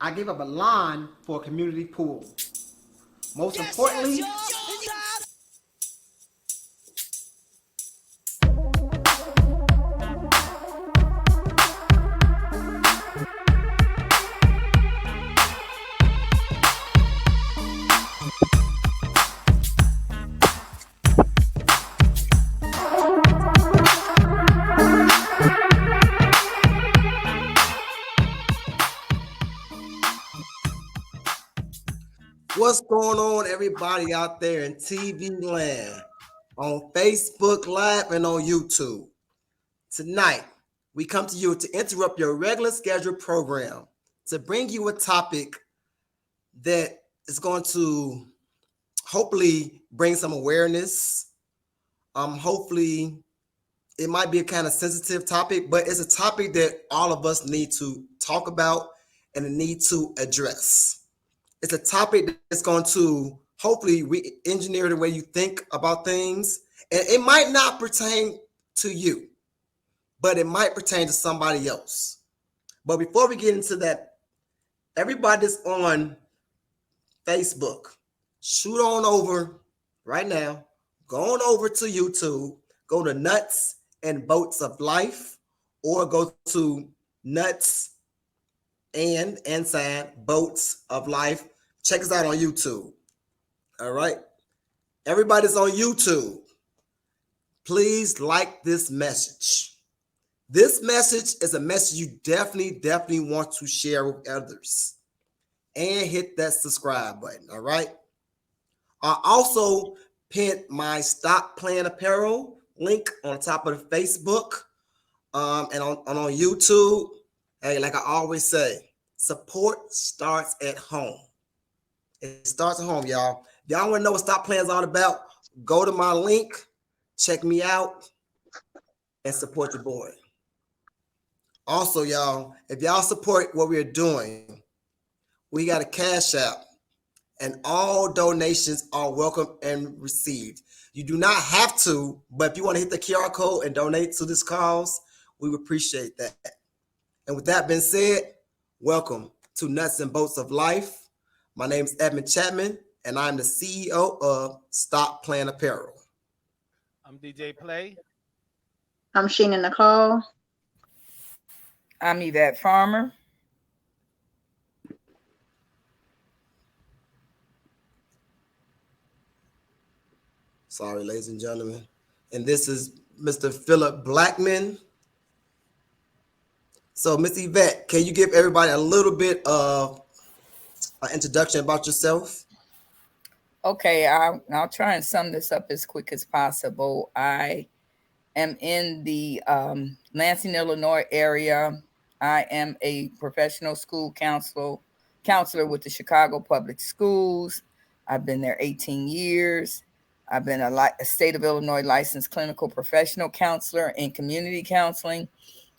I gave up a lawn for a community pool. Most importantly, what's going on, everybody out there in TV land, on Facebook Live and on YouTube? Tonight, we come to you to interrupt your regular scheduled program to bring you a topic that is going to hopefully bring some awareness. Hopefully, it might be a kind of sensitive topic, but it's a topic that all of us need to talk about and need to address. It's a topic that's going to hopefully re-engineer the way you think about things. And it might not pertain to you, but it might pertain to somebody else. But before we get into that, everybody that's on Facebook, shoot on over right now. Go on over to YouTube. Go to Nutz and Boltz of Life, or go to Nutz and Boltz of Life. Check us out on YouTube. All right. Everybody's on YouTube. Please like this message. This message is a message you definitely want to share with others. And hit that subscribe button. All right. I also pinned my Stop Playing Apparel link on top of the Facebook and on YouTube. Hey, like I always say, support starts at home. It starts at home, y'all. Y'all want to know what Stop Playing is all about? Go to my link, check me out, and support your boy. Also, y'all, if y'all support what we're doing, we got a Cash App, and all donations are welcome and received. You do not have to, but if you want to hit the QR code and donate to this cause, we would appreciate that. And with that being said, welcome to Nutz and Boltz of Life. My name is Edmund Chapman, and I'm the CEO of Stop Playing Apparel. I'm DJ Play. I'm Sheena Nicole. I'm Yvette Farmer. Sorry, ladies and gentlemen. And this is Mr. Philip Blackman. So, Miss Yvette, can you give everybody a little bit of an introduction about yourself? Okay, I'll try and sum this up as quick as possible. I am in the Lansing, Illinois area. I am a professional school counselor with the Chicago Public Schools. I've been there 18 years. I've been a state of Illinois licensed clinical professional counselor in community counseling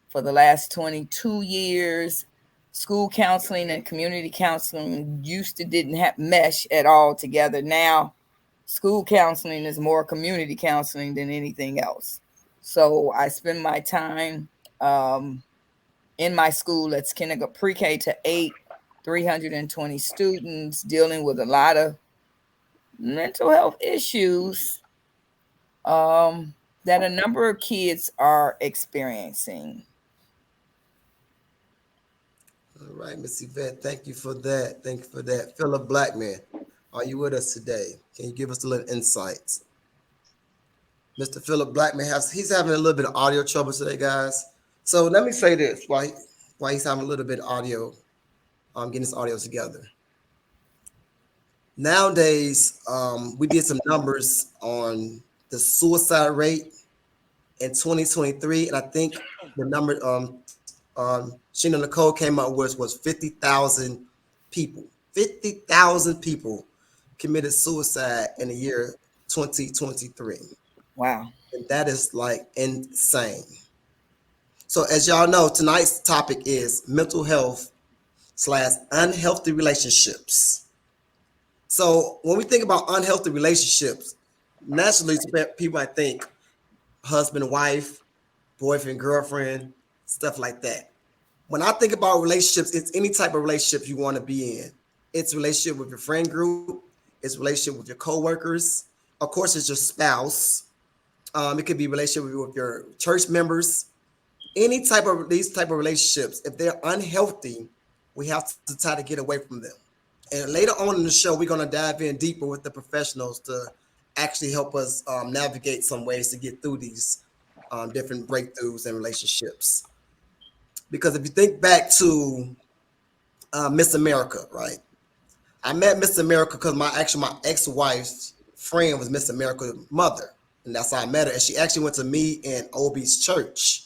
for the last 22 years. School counseling and community counseling didn't have mesh at all together. Now, school counseling is more community counseling than anything else. So I spend my time in my school that's pre-K to 8, 320 students, dealing with a lot of mental health issues that a number of kids are experiencing. All right, Miss Yvette, thank you for that. Thank you for that. Philip Blackman, are you with us today? Can you give us a little insight? Mr. Philip Blackman he's having a little bit of audio trouble today, guys. So let me say this while he's having a little bit of audio, getting his audio together. Nowadays, we did some numbers on the suicide rate in 2023, and I think the number Sheena Nicole came up with was 50,000 people. 50,000 people committed suicide in the year 2023. Wow. And that is like insane. So as y'all know, tonight's topic is mental health / unhealthy relationships. So when we think about unhealthy relationships, naturally people might think husband, wife, boyfriend, girlfriend, stuff like that. When I think about relationships, it's any type of relationship you want to be in. It's a relationship with your friend group. It's a relationship with your coworkers. Of course, it's your spouse. It could be a relationship with your church members. Any type of these type of relationships, if they're unhealthy, we have to try to get away from them. And later on in the show, we're going to dive in deeper with the professionals to actually help us navigate some ways to get through these different breakthroughs in relationships. Because if you think back to Miss America, right? I met Miss America because my ex-wife's friend was Miss America's mother, and that's how I met her. And she actually went to me in Obie's church.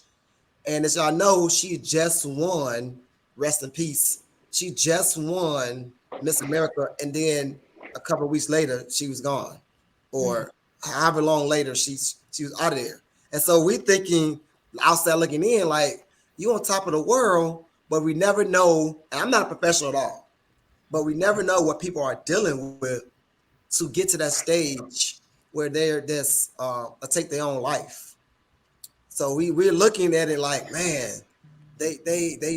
And as y'all know, she just won, rest in peace. She just won Miss America, and then a couple of weeks later, she was gone, or however long later she was out of there. And so we thinking outside looking in, like you on top of the world, but we never know. And I'm not a professional at all, but we never know what people are dealing with to get to that stage where they're just take their own life. So we're looking at it like, man, they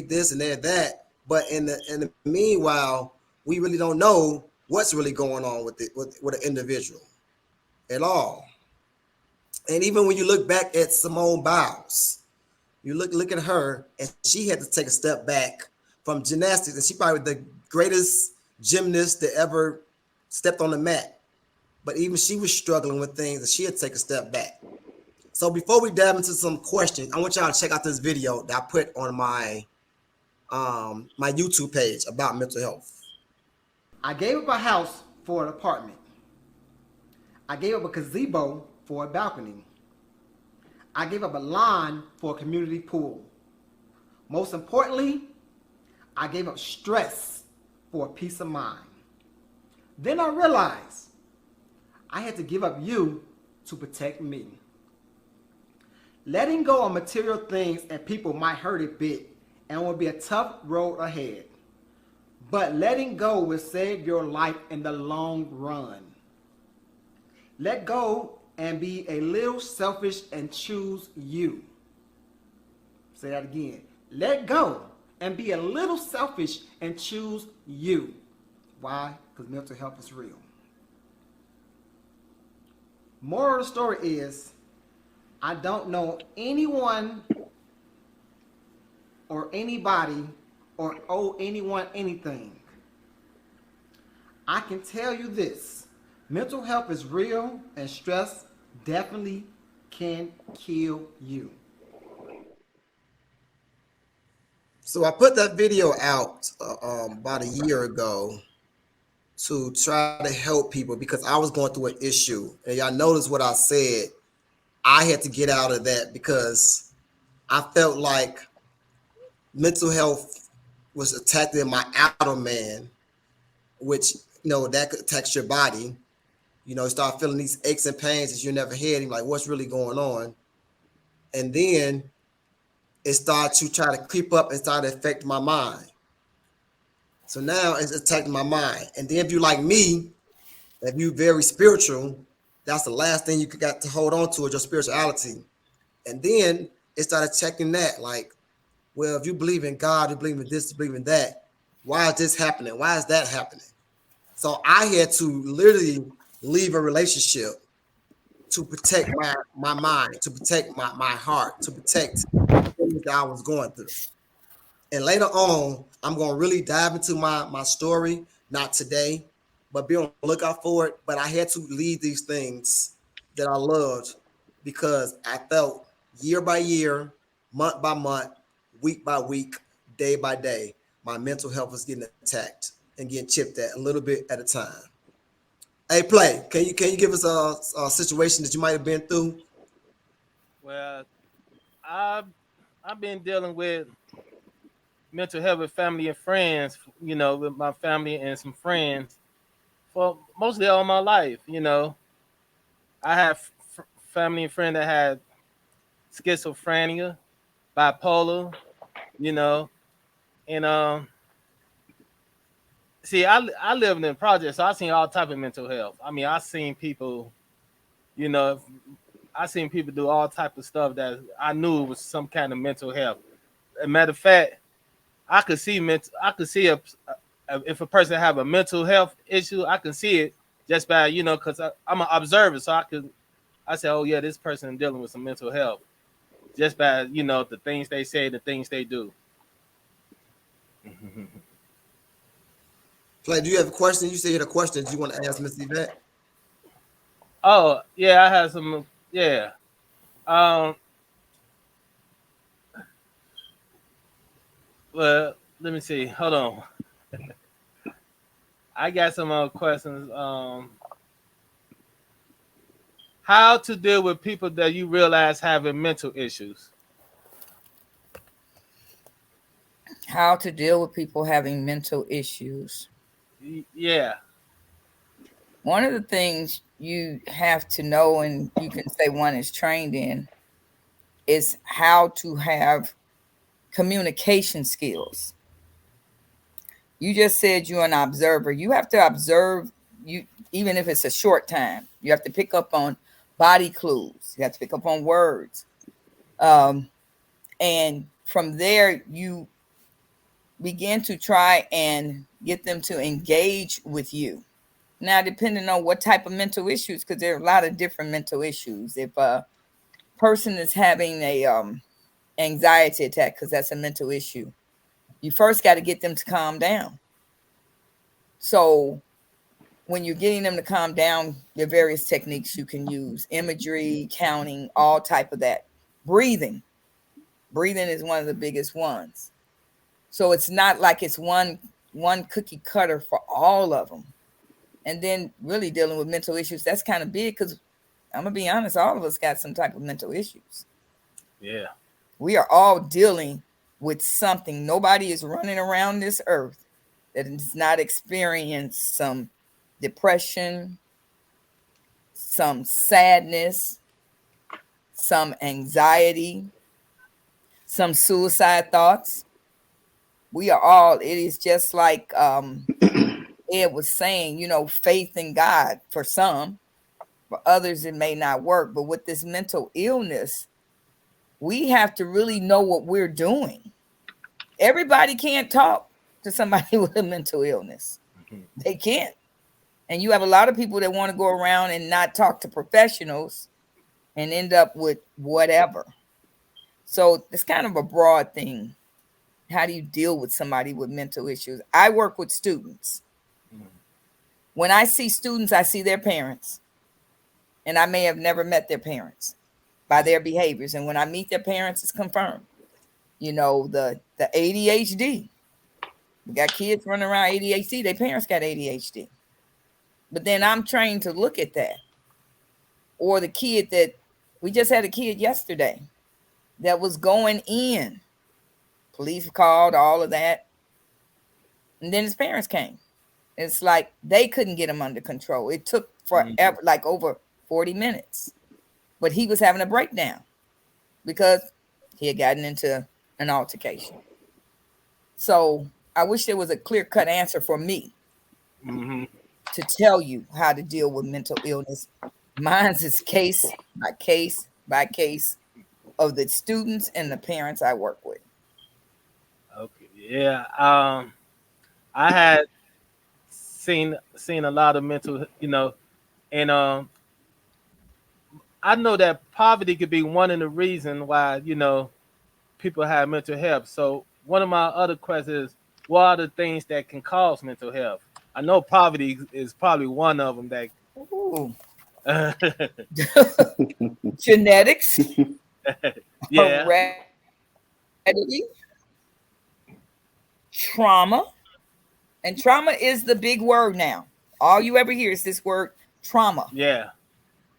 this and they're that. But in the meanwhile, we really don't know what's really going on with it with an individual at all. And even when you look back at Simone Biles, you look at her, and she had to take a step back from gymnastics, and she probably was the greatest gymnast that ever stepped on the mat. But even she was struggling with things, and she had to take a step back. So before we dive into some questions, I want y'all to check out this video that I put on my my YouTube page about mental health. I gave up a house for an apartment. I gave up a gazebo for a balcony. I gave up a lawn for a community pool. Most importantly, I gave up stress for a peace of mind. Then I realized I had to give up you to protect me. Letting go of material things and people might hurt a bit and will be a tough road ahead. But letting go will save your life in the long run. Let go and be a little selfish and choose you. Say that again. Let go and be a little selfish and choose you. Why? Because mental health is real. Moral of the story is, I don't know anyone or anybody or owe anyone anything. I can tell you this, mental health is real and stress definitely can kill you. So I put that video out about a year ago to try to help people because I was going through an issue. And y'all notice what I said. I had to get out of that because I felt like mental health was attacking my outer man, which, that could affect your body. Start feeling these aches and pains that you never had. And like, what's really going on? And then it started to try to creep up and start to affect my mind. So now it's attacking my mind. And then if you like me, if you very spiritual, that's the last thing you got to hold on to is your spirituality. And then it started checking that, like, well, if you believe in God, you believe in this, you believe in that, why is this happening? Why is that happening? So I had to literally leave a relationship to protect my mind, to protect my heart, to protect the things that I was going through. And later on, I'm going to really dive into my story, not today, but be on the lookout for it. But I had to leave these things that I loved because I felt year by year, month by month, week by week, day by day, my mental health was getting attacked and getting chipped at a little bit at a time. Hey, Play, can you give us a situation that you might have been through? Well, I've been dealing with mental health with family and friends, with my family and some friends for mostly all my life. I have family and friends that had schizophrenia, bipolar, and see, I live in the project, so I seen all type of mental health. I mean, I seen people, I seen people do all type of stuff that I knew was some kind of mental health. As a matter of fact, I could see if a person have a mental health issue, I can see it just by because I'm an observer, so I say, oh yeah, this person is dealing with some mental health just by the things they say, the things they do. Play, do you have a question? You said you had a question. Do you want to ask Miss Yvette? Oh yeah, I have some. Yeah. Well, let me see. Hold on. I got some questions. How to deal with people that you realize having mental issues? How to deal with people having mental issues? Yeah. One of the things you have to know, and you can say one is trained in, is how to have communication skills. You just said you're an observer. You have to observe, you even if it's a short time. You have to pick up on body clues. You have to pick up on words. And from there, you begin to try and get them to engage with you. Now, depending on what type of mental issues, because there are a lot of different mental issues. If a person is having a anxiety attack, because that's a mental issue, you first got to get them to calm down. So when you're getting them to calm down, there are various techniques you can use: imagery, counting, all type of that. Breathing is one of the biggest ones. So it's not like it's one cookie cutter for all of them. And then really dealing with mental issues, that's kind of big, because I'm gonna be honest, all of us got some type of mental issues. Yeah. We are all dealing with something. Nobody is running around this earth that does not experience some depression, some sadness, some anxiety, some suicide thoughts. We are all, it is just like Ed was saying, faith in God for some, for others it may not work. But with this mental illness, we have to really know what we're doing. Everybody can't talk to somebody with a mental illness. They can't. And you have a lot of people that want to go around and not talk to professionals and end up with whatever. So it's kind of a broad thing. How do you deal with somebody with mental issues? I work with students. When I see students, I see their parents. And I may have never met their parents by their behaviors. And when I meet their parents, it's confirmed. The ADHD. We got kids running around ADHD. Their parents got ADHD. But then I'm trained to look at that. Or the kid that, we just had a kid yesterday that was going in. Police called, all of that. And then his parents came. It's like they couldn't get him under control. It took forever, like over 40 minutes. But he was having a breakdown because he had gotten into an altercation. So I wish there was a clear-cut answer for me to tell you how to deal with mental illness. Mine's is case by case by case of the students and the parents I work with. Okay. Yeah. I had seen a lot of mental, and I know that poverty could be one of the reasons why people have mental health. So one of my other questions is, what are the things that can cause mental health? I know poverty is probably one of them. That Genetics, yeah, heredity, trauma, and trauma is the big word now. All you ever hear is this word trauma. Yeah,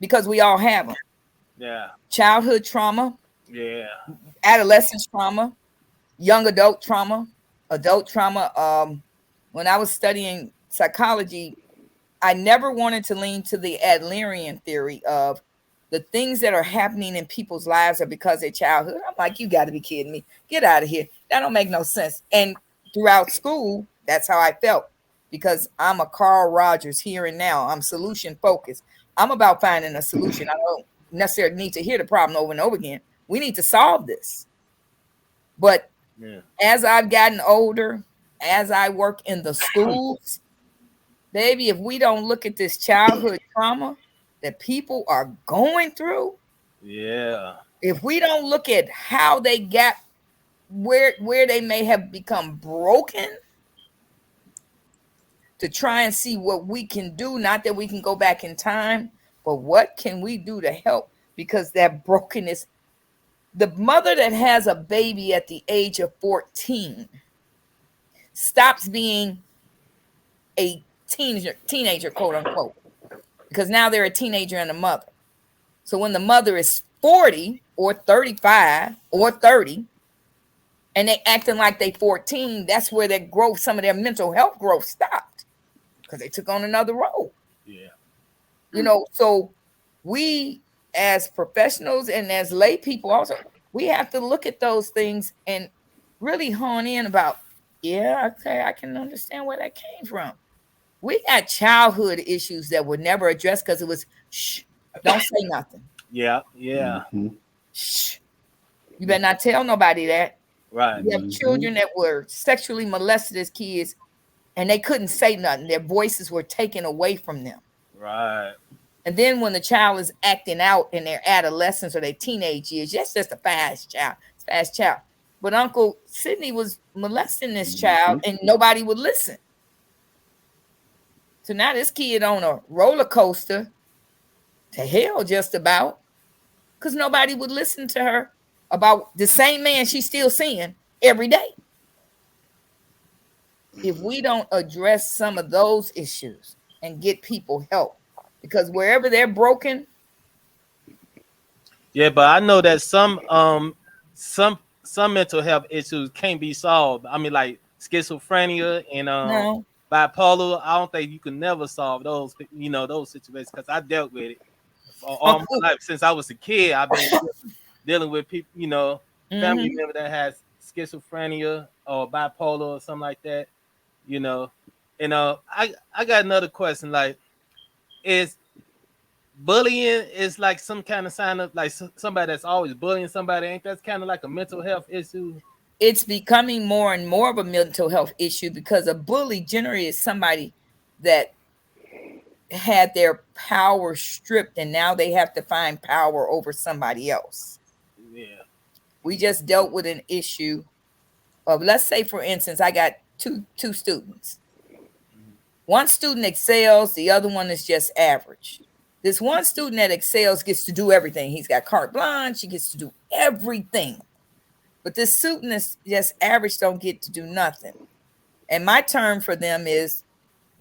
because we all have them. Yeah, childhood trauma. Yeah, adolescence trauma, young adult trauma, adult trauma. When I was studying psychology, I never wanted to lean to the Adlerian theory of the things that are happening in people's lives are because of their childhood. I'm like, you got to be kidding me. Get out of here. That don't make no sense. And throughout school, that's how I felt, because I'm a Carl Rogers here and now. I'm solution focused. I'm about finding a solution. I don't necessarily need to hear the problem over and over again. We need to solve this. But Yeah. As I've gotten older, as I work in the schools, baby, if we don't look at this childhood trauma that people are going through, Yeah. if we don't look at how they got where they may have become broken, to try and see what we can do, not that we can go back in time, but what can we do to help? Because that brokenness, the mother that has a baby at the age of 14 stops being a teenager, quote unquote, because now they're a teenager and a mother. So when the mother is 40 or 35 or 30 and they acting like they 14, that's where their growth, some of their mental health growth stopped, because they took on another role. Yeah. You know, so we as professionals and as lay people also, we have to look at those things and really hone in about, yeah, okay, I can understand where that came from. We got childhood issues that were never addressed because it was, shh, don't say nothing. Yeah. Yeah. Shh, you better not tell nobody that. Right. We have children that were sexually molested as kids and they couldn't say nothing. Their voices were taken away from them. Right. And then when the child is acting out in their adolescence or their teenage years, that's just a fast child. But Uncle Sidney was molesting this child and nobody would listen. So now this kid on a roller coaster to hell just about, because nobody would listen to her about the same man she's still seeing every day. If we don't address some of those issues and get people help, because wherever they're broken. Yeah, but I know that some mental health issues can't be solved. I mean, like schizophrenia and No. bipolar. I don't think you can never solve those, those situations, because I dealt with it all my life since I was a kid. I've been dealing with people, family member that has schizophrenia or bipolar or something like that. And I got another question. Like, is bullying is like some kind of sign of like somebody that's always bullying somebody? Ain't that's kind of like a mental health issue? It's becoming more and more of a mental health issue, because a bully generally is somebody that had their power stripped and now they have to find power over somebody else. Yeah. We just dealt with an issue of, let's say for instance, I got two students. One student excels, the other one is just average. This one student that excels gets to do everything. He's got carte blanche. He gets to do everything. But this student is just average, don't get to do nothing. And my term for them is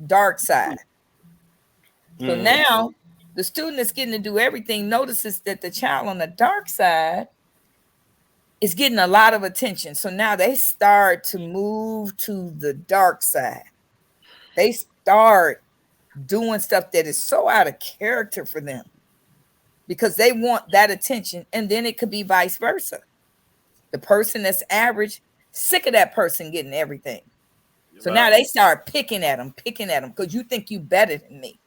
dark side. So now the student that's getting to do everything notices that the child on the dark side is getting a lot of attention. So now they start to move to the dark side. They start doing stuff that is so out of character for them because they want that attention. And then it could be vice versa. The person that's average, sick of that person getting everything. So now they start picking at them because you think you better than me.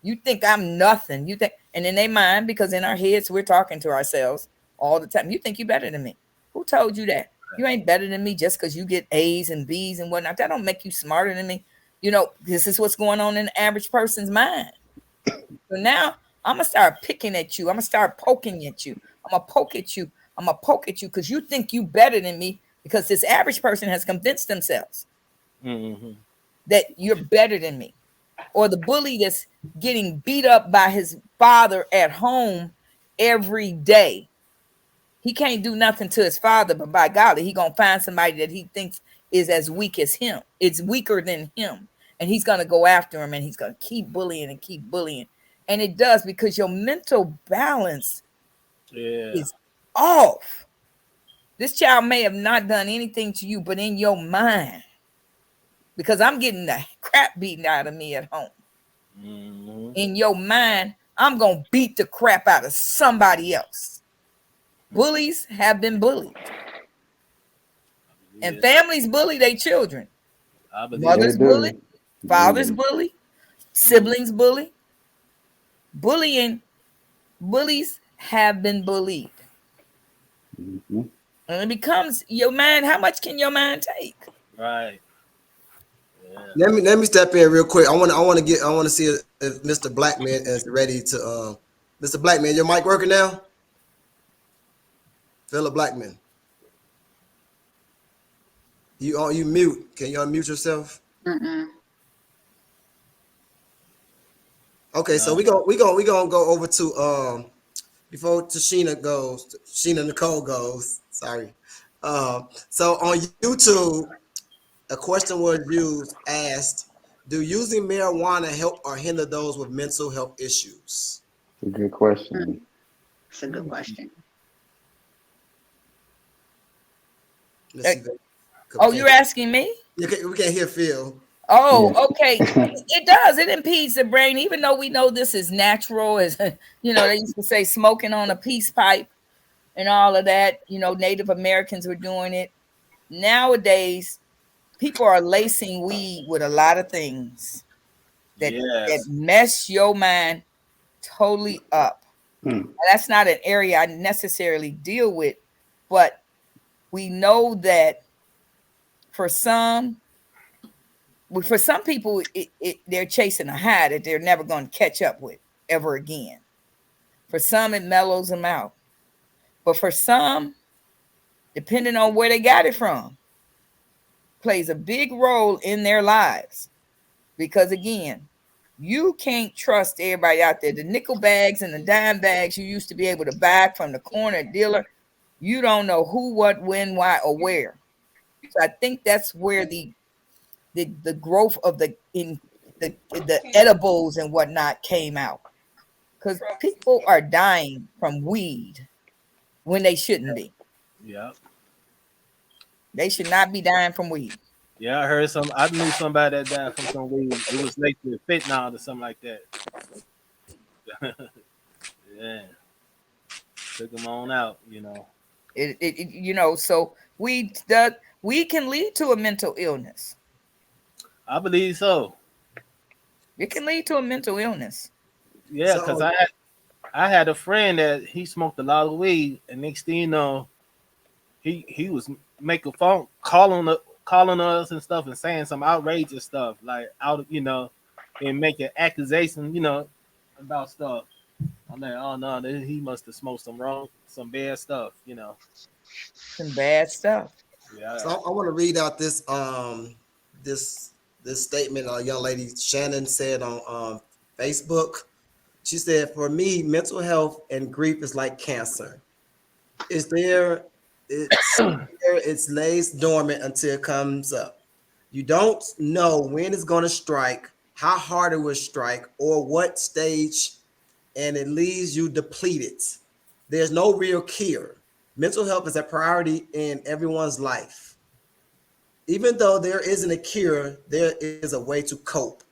You think I'm nothing. You think, and in their mind, because in our heads, we're talking to ourselves all the time. You think you better than me. Who told you that? You ain't better than me just because you get A's and B's and whatnot. That don't make you smarter than me. This is what's going on in the average person's mind. So now I'm going to start picking at you. I'm going to start poking at you. I'm going to poke at you. I'm going to poke at you because you think you better than me, because this average person has convinced themselves that you're better than me. Or the bully that's getting beat up by his father at home every day. He can't do nothing to his father, but by golly, he going to find somebody that he thinks is as weak as him. It's weaker than him. And he's going to go after him, and he's going to keep bullying and keep bullying. And it does, because your mental balance is off. This child may have not done anything to you, but in your mind, because I'm getting the crap beaten out of me at home. In your mind, I'm going to beat the crap out of somebody else. Bullies have been bullied. And families bully their children. Mothers bully, fathers bully, siblings bully. Bullies have been bullied. And And it becomes your mind. How much can your mind take? Right. Yeah. Let me step in real quick. I want to see if Mr. Blackman is ready to. Mr. Blackman, your mic working now? Philip Blackman, you mute. Can you unmute yourself? Mm-mm. Okay, so we gonna go over to before Sheena Nicole goes. Sorry. So on YouTube, a question was asked: do using marijuana help or hinder those with mental health issues? It's a good question. It's a good question. You're asking me? We can't hear Phil. Oh, okay. It does. It impedes the brain, even though we know this is natural. As they used to say, smoking on a peace pipe and all of that. Native Americans were doing it. Nowadays, people are lacing weed with a lot of things that mess your mind totally up. That's not an area I necessarily deal with, but we know that for some people, they're chasing a high that they're never going to catch up with ever again. For some, it mellows them out. But for some, depending on where they got it from, plays a big role in their lives. Because again, you can't trust everybody out there. The nickel bags and the dime bags you used to be able to buy from the corner dealer, you don't know who, what, when, why, or where. So I think that's where the growth of the edibles and whatnot came out, because people are dying from weed when they shouldn't be. Yeah. They should not be dying from weed. Yeah, I knew somebody that died from some weed. It was late to fentanyl or something like that. Yeah. Took them on out, So weed can lead to a mental illness. I believe so. It can lead to a mental illness. Yeah, because I had a friend that he smoked a lot of weed, and next thing you know, he was making phone calling us and stuff and saying some outrageous stuff like and making accusations, about stuff. I'm like, oh no, he must have smoked some bad stuff, Some bad stuff. Yeah. So I want to read out this this statement a young lady Shannon said on Facebook. She said, "For me, mental health and grief is like cancer. It lays dormant until it comes up. You don't know when it's going to strike, how hard it will strike, or what stage, and it leaves you depleted. There's no real cure. Mental health is a priority in everyone's life. Even though there isn't a cure, there is a way to cope.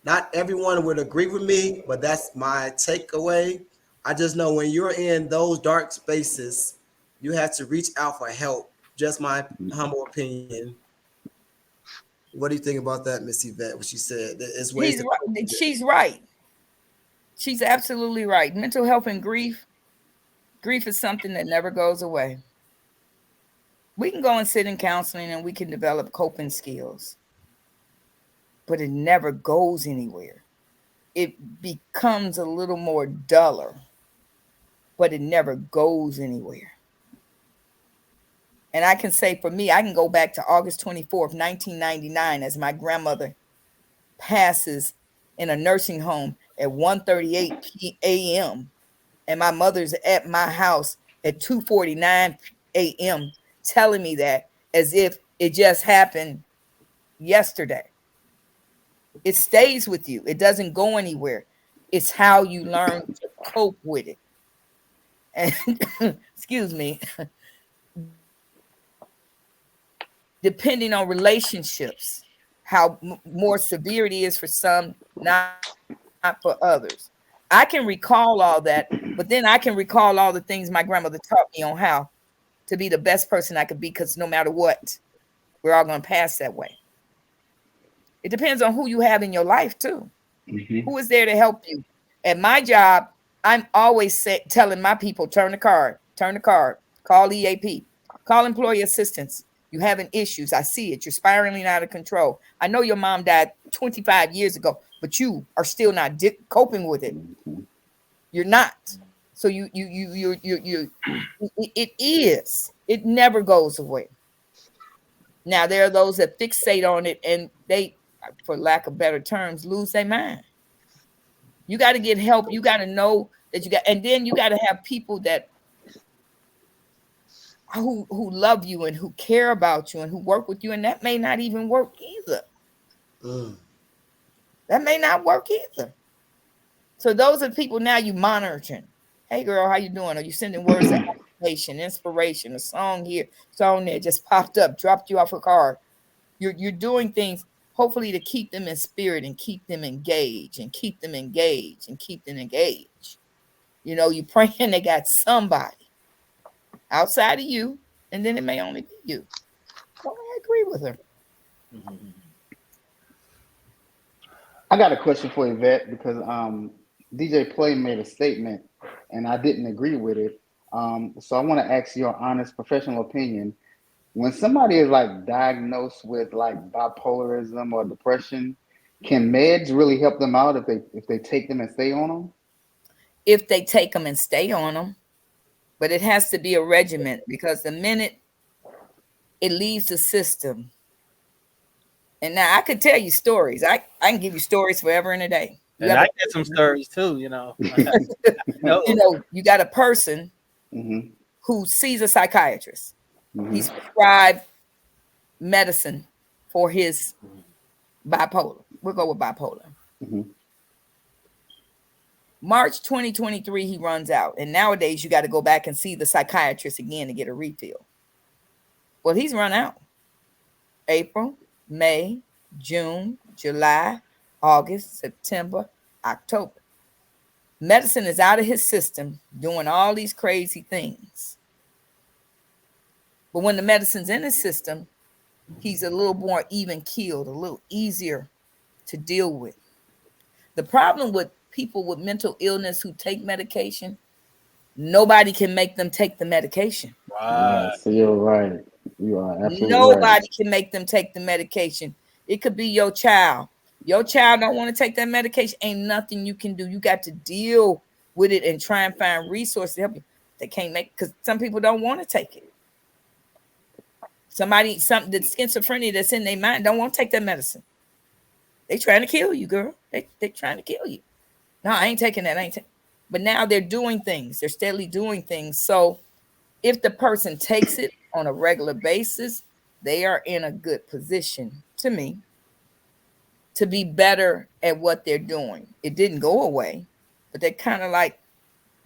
Not everyone would agree with me, but that's my takeaway. I just know when you're in those dark spaces, you have to reach out for help. Just my humble opinion." What do you think about that, Miss Yvette? What she said? She's right. She's absolutely right. Mental health and grief is something that never goes away. We can go and sit in counseling and we can develop coping skills, but it never goes anywhere. It becomes a little more duller, but it never goes anywhere. And I can say for me, I can go back to August 24th, 1999, as my grandmother passes in a nursing home at 1:38 a.m. And my mother's at my house at 2:49 a.m. telling me that as if it just happened yesterday. It stays with you. It doesn't go anywhere. It's how you learn to cope with it. And excuse me. Depending on relationships, how more severe it is for some, not for others. I can recall all that, but then I can recall all the things my grandmother taught me on how to be the best person I could be, because no matter what, we're all going to pass that way. It depends on who you have in your life too. Mm-hmm. Who is there to help you? At my job, I'm always telling my people, turn the card, call EAP, Call employee assistance. You're having issues. I see it. You're spiraling out of control. I know your mom died 25 years ago, but you are still not coping with it. You're not. So it is. It never goes away. Now, there are those that fixate on it and they, for lack of better terms, lose their mind. You got to get help. You got to know that you got, and then you got to have people that who love you and who care about you and who work with you, and that may not even work either. That may not work either. So those are people now you monitoring. Hey girl, how you doing? Are you sending words of affirmation, inspiration, a song here, song there, just popped up, dropped you off a card. You're doing things hopefully to keep them in spirit and keep them engaged and keep them engaged and keep them engaged. You know, you praying they got somebody outside of you, and then it may only be you. So I agree with her. I got a question for Yvette because DJ Play made a statement and I didn't agree with it. So I want to ask your honest professional opinion. When somebody is like diagnosed with like bipolarism or depression, can meds really help them out if they take them and stay on them? If they take them and stay on them, but it has to be a regimen, because the minute it leaves the system, and now I could tell you stories. I can give you stories forever and a day. And I get some stories too, you know. You know, you got a person who sees a psychiatrist. He's prescribed medicine for his bipolar. We'll go with bipolar. March 2023, he runs out. And nowadays, you got to go back and see the psychiatrist again to get a refill. Well, he's run out. April, May, June, July, August, September, October. Medicine is out of his system doing all these crazy things. But when the medicine's in his system, he's a little more even keeled, a little easier to deal with. The problem with people with mental illness who take medication, nobody can make them take the medication. Right. So you're right. You are absolutely Nobody can make them take the medication. It could be your child. Your child don't want to take that medication. Ain't nothing you can do. You got to deal with it and try and find resources to help you. They can't make, because some people don't want to take it. The schizophrenia that's in their mind don't want to take that medicine. They trying to kill you, girl. They trying to kill you. No, I ain't taking that. But now they're doing things. They're steadily doing things. So if the person takes it on a regular basis, they are in a good position, to me, to be better at what they're doing. It didn't go away, but they're kind of like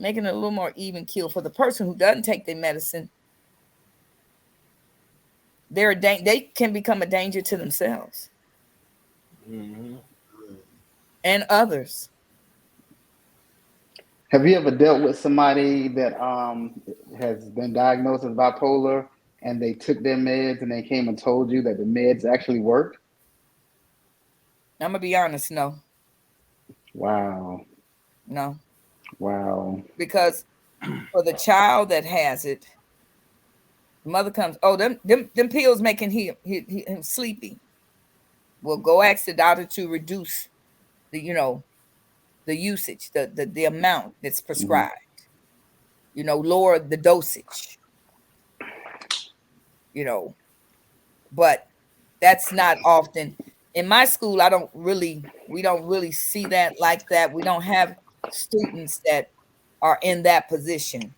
making it a little more even keel. For the person who doesn't take their medicine, they can become a danger to themselves and others. Have you ever dealt with somebody that has been diagnosed as bipolar and they took their meds and they came and told you that the meds actually worked? I'm going to be honest, no. Wow. No. Wow. Because for the child that has it, the mother comes, oh, them pills making him sleepy. Well, go ask the doctor to reduce the usage, the amount that's prescribed. Lower the dosage. But that's not often. In my school, we don't really see that like that. We don't have students that are in that position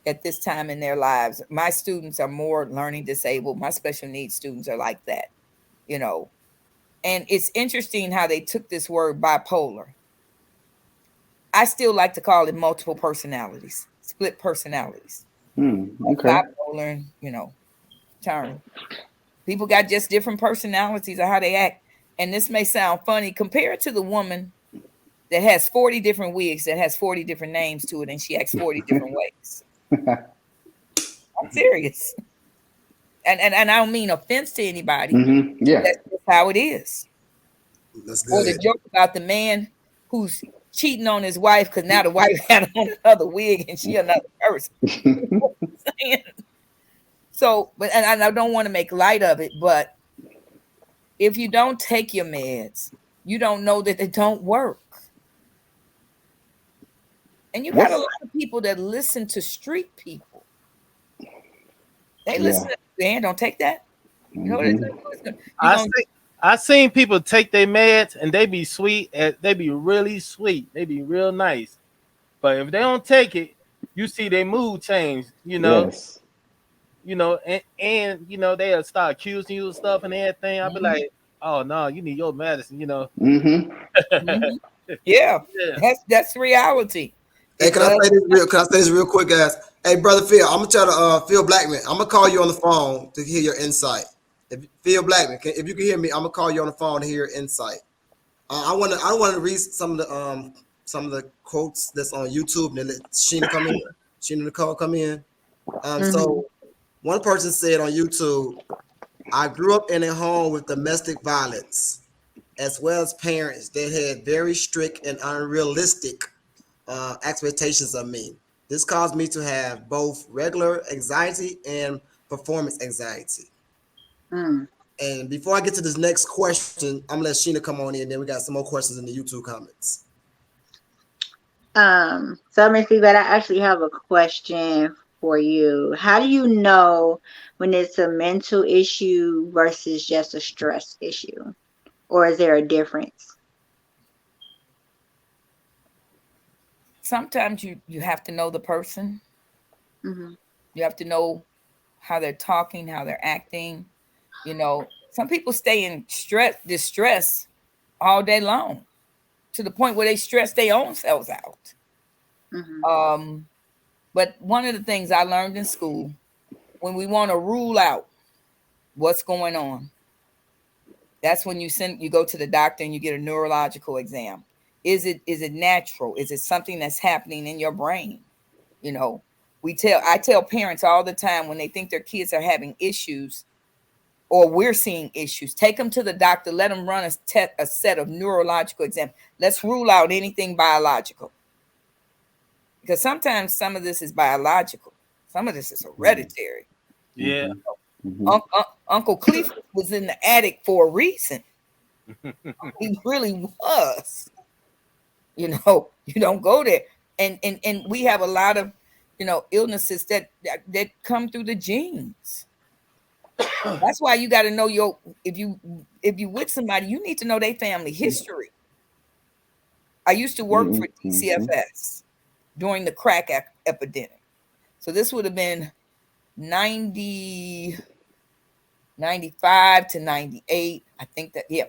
at this time in their lives. My students are more learning disabled. My special needs students are like that, And it's interesting how they took this word bipolar. I still like to call it multiple personalities, split personalities. Okay. Bipolar, term. People got just different personalities of how they act. And this may sound funny. Compare it to the woman that has 40 different wigs, that has 40 different names to it, and she acts 40 different ways. I'm serious. And I don't mean offense to anybody. Yeah. That's just how it is. That's good. Or the joke about the man who's cheating on his wife because now the wife had on another wig and she another person. saying? So, and I don't want to make light of it, but if you don't take your meds, you don't know that they don't work. And you got a lot of people that listen to street people. They listen to, man, don't take that. You know what I seen people take their meds and they be sweet, they be really sweet, they be real nice. But if they don't take it, you see their mood change, Yes. and they'll start accusing you of stuff and everything. I'll be like, oh no, you need your medicine, Mm-hmm. Yeah, Yeah. that's reality. Hey, can I say this real quick, guys? Hey, brother Phil, I'm gonna try to Phil Blackman. I'm gonna call you on the phone to hear your insight. If Phil Blackman, if you can hear me, I'm gonna call you on the phone to hear your insight. I want to read some of the quotes that's on YouTube and then let Sheena come in. Sheena Nicole come in. So one person said on YouTube, I grew up in a home with domestic violence, as well as parents that had very strict and unrealistic expectations of me. This caused me to have both regular anxiety and performance anxiety. Mm. And before I get to this next question, I'm gonna let Sheena come on in. Then we got some more questions in the YouTube comments. So Miss Yvette, I actually have a question for you. How do you know when it's a mental issue versus just a stress issue? Or is there a difference? Sometimes you have to know the person. Mm-hmm. You have to know how they're talking, how they're acting. Some people stay in distress all day long to the point where they stress their own selves out. Mm-hmm. But one of the things I learned in school, when we want to rule out what's going on, that's when you go to the doctor and you get a neurological exam. Is it natural? Is it something that's happening in your brain? I tell parents all the time when they think their kids are having issues or we're seeing issues, take them to the doctor, let them run a set of neurological exams. Let's rule out anything biological. Because sometimes some of this is biological. Some of this is hereditary. Yeah. Uncle Cleveland was in the attic for a reason. He really was. You don't go there. And we have a lot of, illnesses that come through the genes. That's why you got to know if you with somebody, you need to know their family history. I used to work for DCFS during the crack epidemic. So this would have been 95 to 98. I think that, yeah.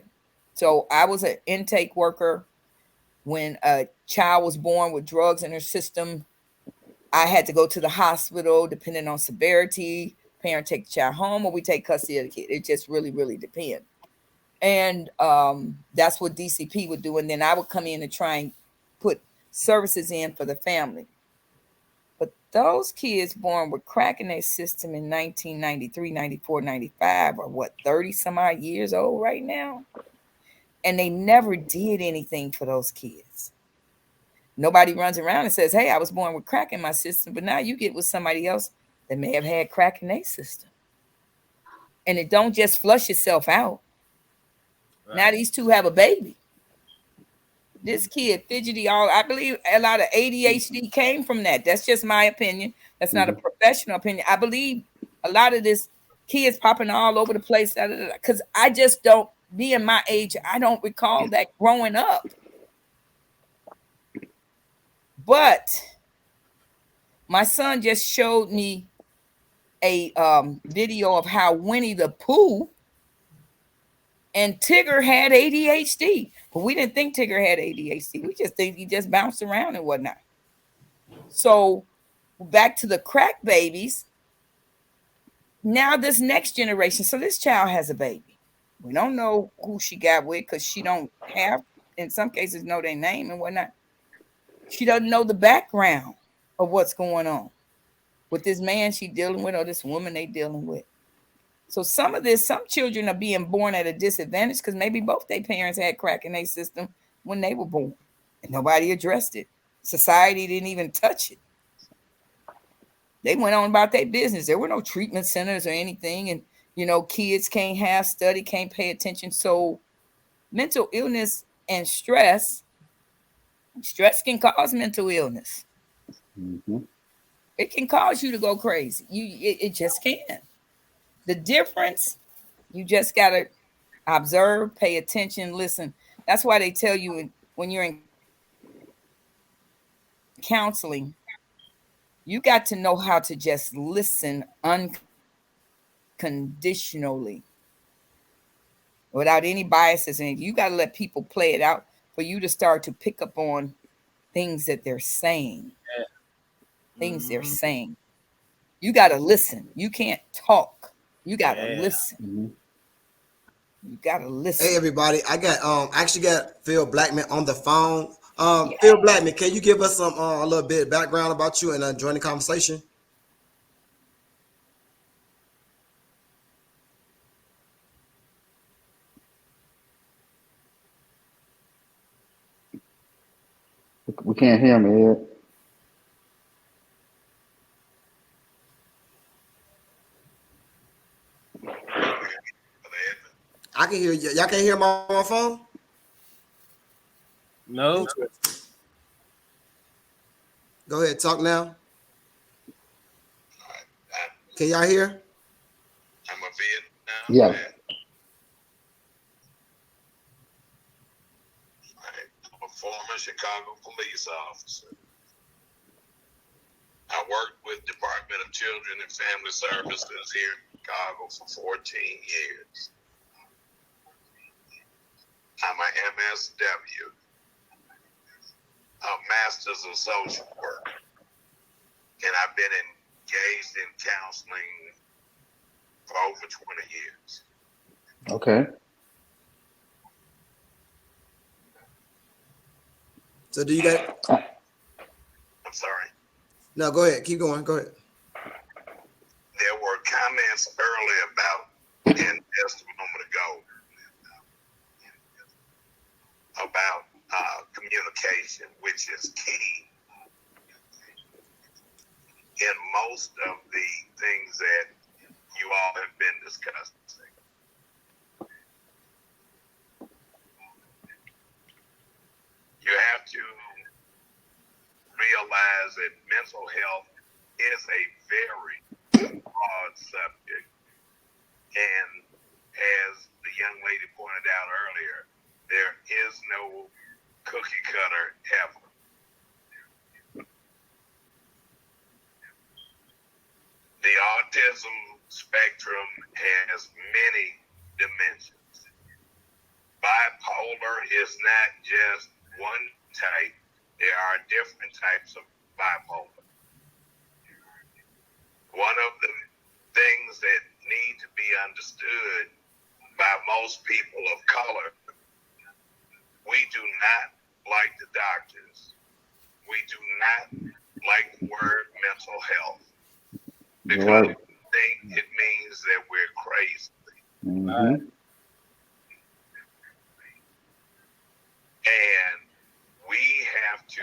So I was an intake worker. When a child was born with drugs in her system, I had to go to the hospital, depending on severity. Parent take the child home or we take custody of the kid. It just really, really depends. And that's what DCP would do. And then I would come in and try and put services in for the family. But those kids born with crack in their system in 1993, 94, 95 are what, 30 some odd years old right now? And they never did anything for those kids. Nobody runs around and says, hey, I was born with crack in my system, but now you get with somebody else that may have had crack in their system. And it don't just flush itself out. Right. Now these two have a baby. This kid fidgety I believe a lot of ADHD came from that. That's just my opinion. That's not a professional opinion. I believe a lot of this kids popping all over the place because I just don't, being my age, I don't recall that growing up. But my son just showed me a video of how Winnie the Pooh and Tigger had ADHD. But we didn't think Tigger had ADHD. We just think he just bounced around and whatnot. So back to the crack babies. Now this next generation. So this child has a baby. We don't know who she got with because she don't have, in some cases, know their name and whatnot. She doesn't know the background of what's going on with this man she dealing with or this woman they dealing with. So some children are being born at a disadvantage because maybe both their parents had crack in their system when they were born and nobody addressed it. Society didn't even touch it. They went on about their business. There were no treatment centers or anything. And, kids can't have study, can't pay attention. So mental illness and stress can cause mental illness. Mm-hmm. It can cause you to go crazy. It just can. The difference, you just got to observe, pay attention, listen. That's why they tell you when you're in counseling, you got to know how to just listen unconditionally without any biases. And you got to let people play it out for you to start to pick up on things that they're saying. Yeah. Things they're Mhm. saying. You got to listen. You can't talk. You got to Yeah. listen. Mm-hmm. You got to Hey listen. everybody, I actually got Phil Blackman on the phone. Yeah. Phil Blackman, can you give us some a little bit of background about you and join the conversation? We can't hear him, Ed. I can hear you. Y'all can hear my phone? No. Interesting. Go ahead, talk now. Can y'all hear? I'm a Vietnam Yeah. vet. I'm a former Chicago police officer. I worked with Department of Children and Family Services here in Chicago for 14 years. I'm a MSW, a Master's of Social Work, and I've been engaged in counseling for over 20 years. Okay. So do you got? Uh, I'm sorry. No, go ahead. Keep going. Go ahead. There were comments earlier about, and just a moment ago, about communication, which is key in most of the things that you all have been discussing. You have to realize that mental health is a very broad subject. And as the young lady pointed out earlier, there is no cookie cutter ever. The autism spectrum has many dimensions. Bipolar is not just one type. There are different types of bipolar. One of the things that need to be understood by most people of color, we do not, like the doctors, we do not like the word mental health because right. we think it means that we're crazy. Mm-hmm. And we have to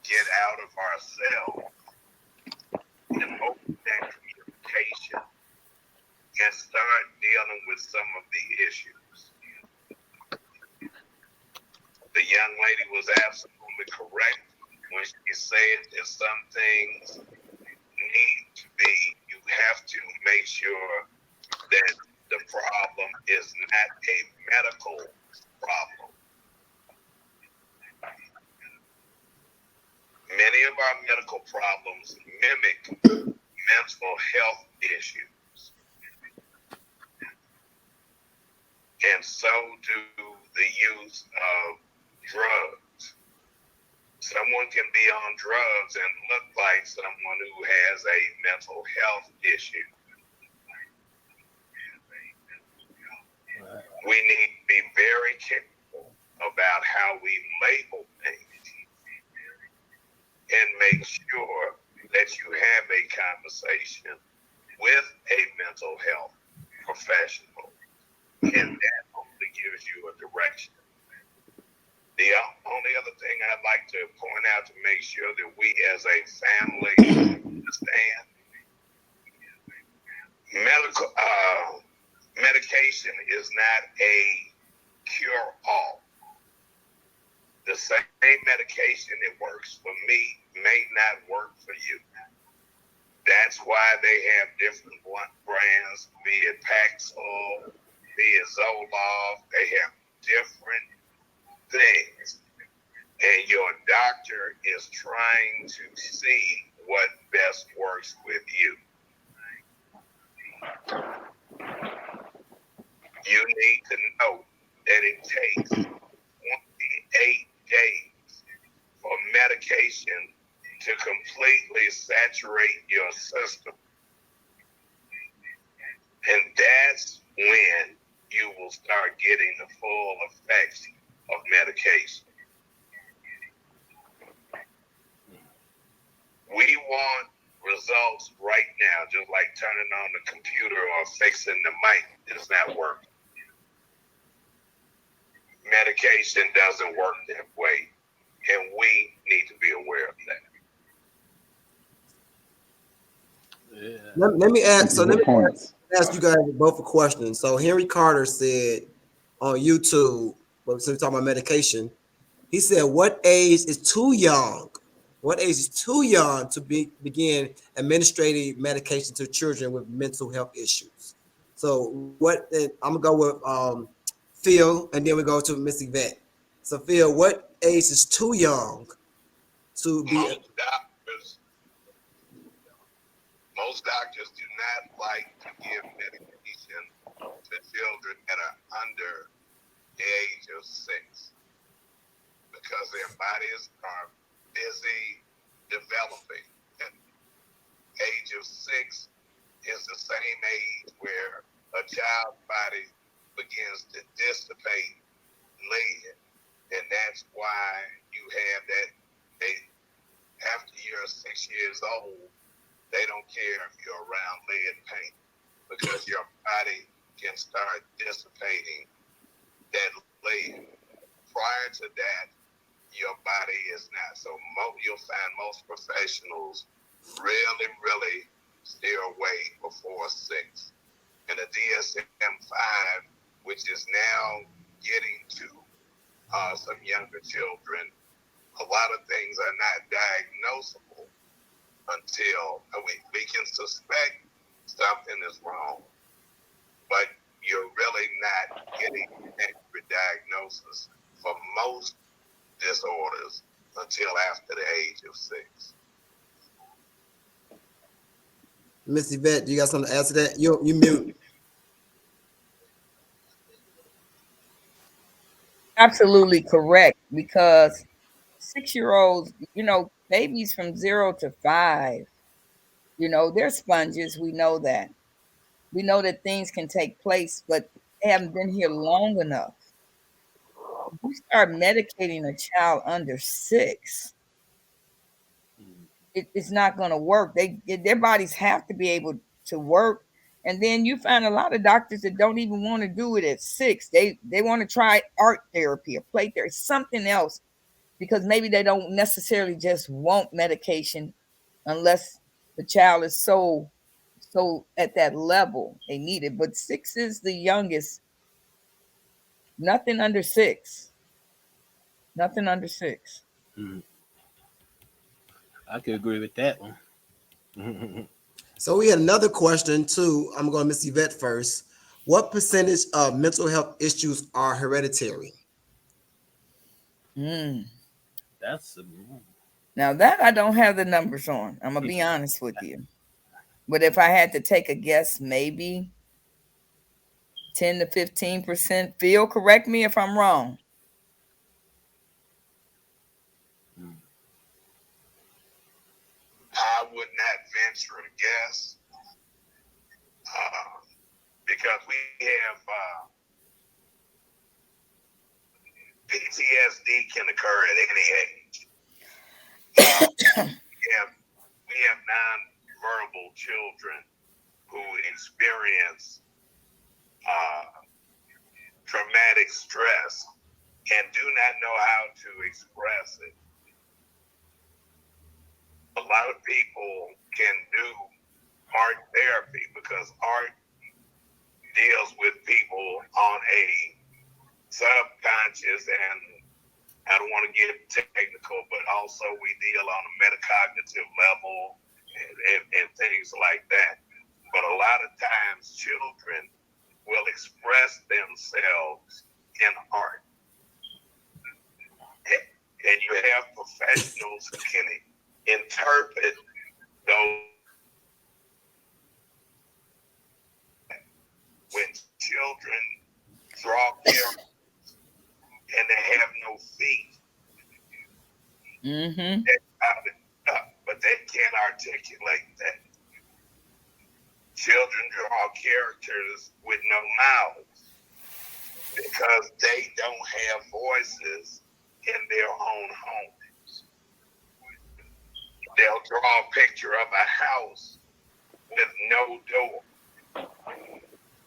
get out of ourselves and open that communication and start dealing with some of the issues. The young lady was absolutely correct when she said that some things need to be, you have to make sure that the problem is not a medical problem. Many of our medical problems mimic mental health issues. And so do the use of drugs. Someone can be on drugs and look like someone who has a mental health issue. We need to be very careful about how we label things and make sure that you have a conversation with a mental health professional, and that only gives you a direction. The only other thing I'd like to point out to make sure that we as a family understand medical medication is not a cure-all. The same medication that works for me may not work for you. That's why they have different brands, be it Paxil, be it Zoloft. They have different things. And your doctor is trying to see what best works with you. You need to know that it takes 28 days for medication to completely saturate your system. And that's when you will start getting the full effects of medication. We want results right now, just like turning on the computer or fixing the mic. It's not working. Medication doesn't work that way, and we need to be aware of that. Yeah. Let me ask. So let me Points. ask you guys both a question. So Henry Carter said on YouTube, but since we're talking about medication, he said, "What age is too young? What age is too young to begin administrating medication to children with mental health issues?" So what? I'm gonna go with Phil, and then we go to Miss Yvette. So Phil, what age is too young to be? Most doctors do not like to give medication to children that are under the age of 6 because their bodies are busy developing. And age of 6 is the same age where a child's body begins to dissipate lead, and that's why you have that. After you're 6 years old, they don't care if you're around lead paint because your body can start dissipating that lead. Prior to that, your body is not. So you'll find most professionals really steer away before 6. And the DSM-5, which is now getting to some younger children, a lot of things are not diagnosable until we can suspect something is wrong, but you're really not getting accurate diagnosis for most disorders until after the age of 6. Miss Yvette, you got something to add to that? You mute. Absolutely correct, because 6-year-olds, babies from 0 to 5, they're sponges. We know that. We know that things can take place, but they haven't been here long enough. If you start medicating a child under 6, it's not going to work. Their bodies have to be able to work. And then you find a lot of doctors that don't even want to do it at 6. They want to try art therapy or play therapy, something else, because maybe they don't necessarily just want medication unless the child is so at that level they need it. But 6 is the youngest. Nothing under 6. Nothing under 6. Mm. I could agree with that one. So we had another question too. I'm going to Miss Yvette first. What percentage of mental health issues are hereditary? That's Now that I don't have the numbers on. I'm gonna be honest with you. But if I had to take a guess, maybe 10 to 15%. Phil, correct me if I'm wrong. I would not venture a guess because we have PTSD can occur at any age. we have non-verbal children who experience traumatic stress and do not know how to express it. A lot of people can do art therapy because art deals with people on a subconscious and I don't want to get technical, but also we deal on a metacognitive level and things like that. But a lot of times children will express themselves in art. And you have professionals who can interpret those. When children draw characters and they have no feet, Mm-hmm. but they can't articulate that. Children draw characters with no mouths because they don't have voices in their own homes. They'll draw a picture of a house with no door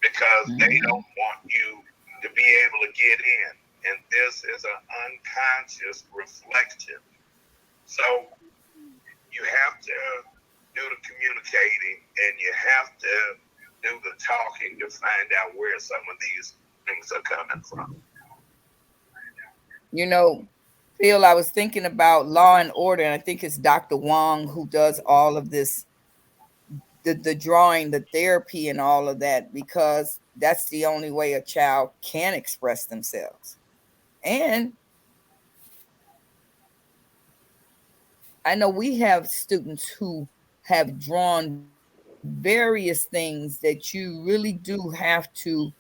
because they don't want you to be able to get in. And this is an unconscious reflection. So you have to do the communicating and you have to do the talking to find out where some of these things are coming from. You know, Phil, I was thinking about Law and Order, and I think it's Dr. Wong who does all of this, the drawing, the therapy, and all of that, because that's the only way a child can express themselves. And I know we have students who have drawn various things that you really do have to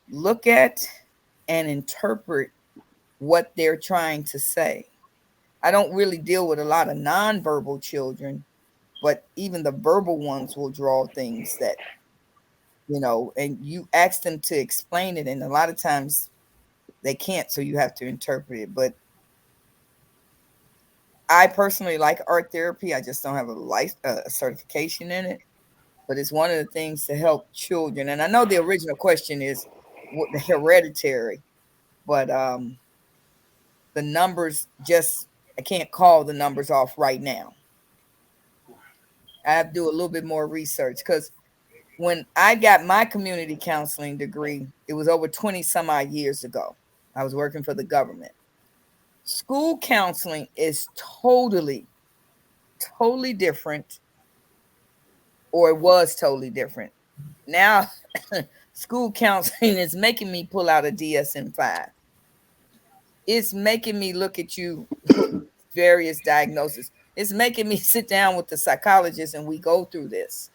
look at and interpret what they're trying to say. I don't really deal with a lot of nonverbal children, but even the verbal ones will draw things that, and you ask them to explain it, and a lot of times they can't, so you have to interpret it. But I personally like art therapy. I just don't have a certification in it, but it's one of the things to help children. And I know the original question is what the hereditary, but the numbers just I can't call the numbers off right now. I have to do a little bit more research because when I got my community counseling degree, it was over 20 some odd years ago. I was working for the government. School counseling is totally different, or it was totally different. Now, school counseling is making me pull out a DSM-5. It's making me look at you various diagnoses. It's making me sit down with the psychologist and we go through this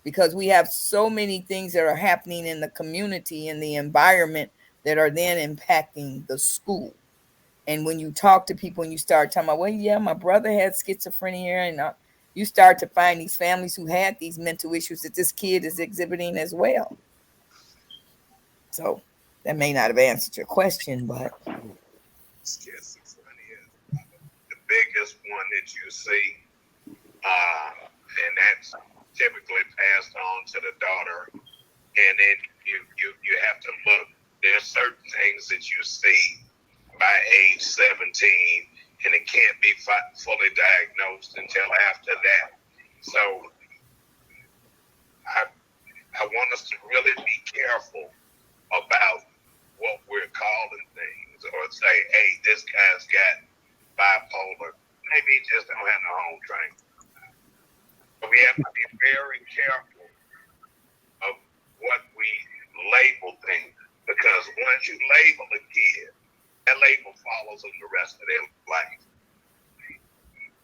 because we have so many things that are happening in the community and the environment that are then impacting the school. And when you talk to people and you start talking about, well, yeah, my brother had schizophrenia, and you start to find these families who had these mental issues that this kid is exhibiting as well. So that may not have answered your question, but Schizophrenia is the biggest one that you see, and that's typically passed on to the daughter. And then you have to look. There's certain things that you see by age 17, and it can't be fully diagnosed until after that. So I want us to really be careful about what we're calling things, or say, hey, this guy's got bipolar. Maybe he just don't have no home training. But we have to be very careful of what we label things, because once you label a kid, that label follows them the rest of their life.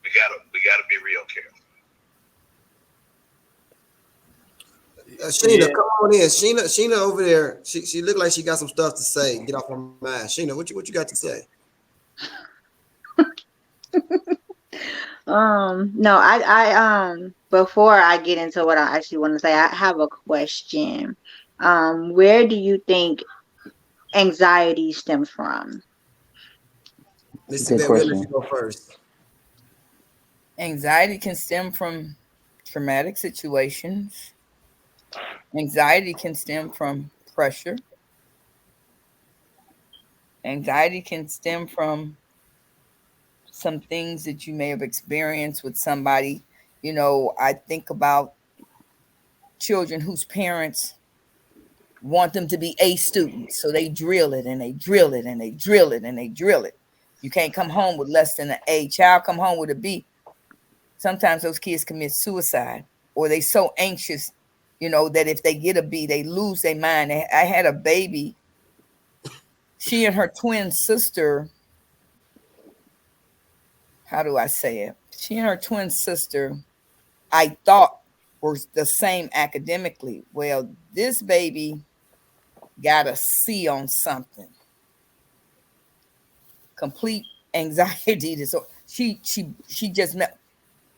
We gotta be real careful. Sheena, come on in. Sheena over there. She looked like she got some stuff to say. Get off her mind. Sheena, what you got to say? No, I before I get into what I actually want to say, I have a question. Where do you think anxiety stems from? Mr. Good Bet, we'll let you question. go first. anxiety can stem from traumatic situations. Anxiety can stem from pressure. Anxiety can stem from some things that you may have experienced with somebody. I think about children whose parents want them to be A students. So they drill it and they drill it and they drill it and they drill it. You can't come home with less than an A. Child come home with a B. Sometimes those kids commit suicide, or they so anxious, that if they get a B, they lose their mind. I had a baby. She and her twin sister, how do I say it? She and her twin sister, I thought were the same academically. Well, this baby got a C on something. Complete anxiety disorder. She just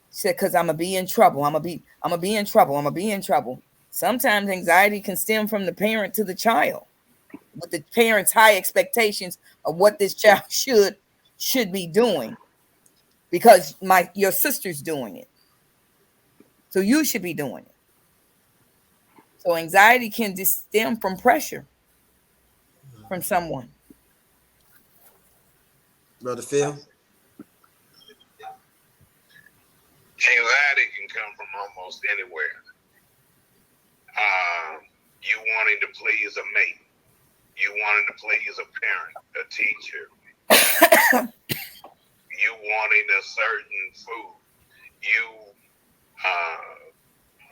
said, because I'm gonna be in trouble. I'm gonna be in trouble. I'm gonna be in trouble. Sometimes anxiety can stem from the parent to the child, with the parent's high expectations of what this child should be doing, because your sister's doing it, so you should be doing it. So anxiety can stem from pressure from someone. Brother Phil? Anxiety can come from almost anywhere. You wanting to please a mate, you wanting to please a parent, a teacher, you wanting a certain food, you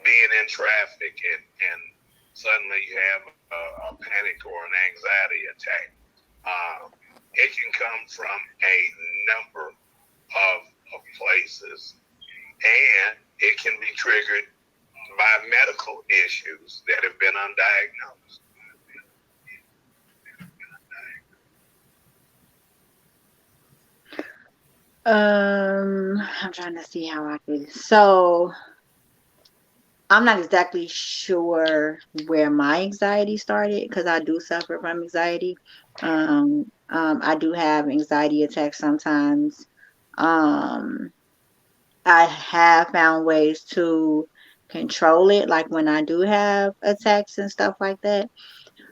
being in traffic and suddenly you have a panic or an anxiety attack. It can come from a number of places, and it can be triggered by medical issues that have been undiagnosed. I'm trying to see how I could. So I'm not exactly sure where my anxiety started, because I do suffer from anxiety. I do have anxiety attacks sometimes. Um, I have found ways to control it, like when I do have attacks and stuff like that.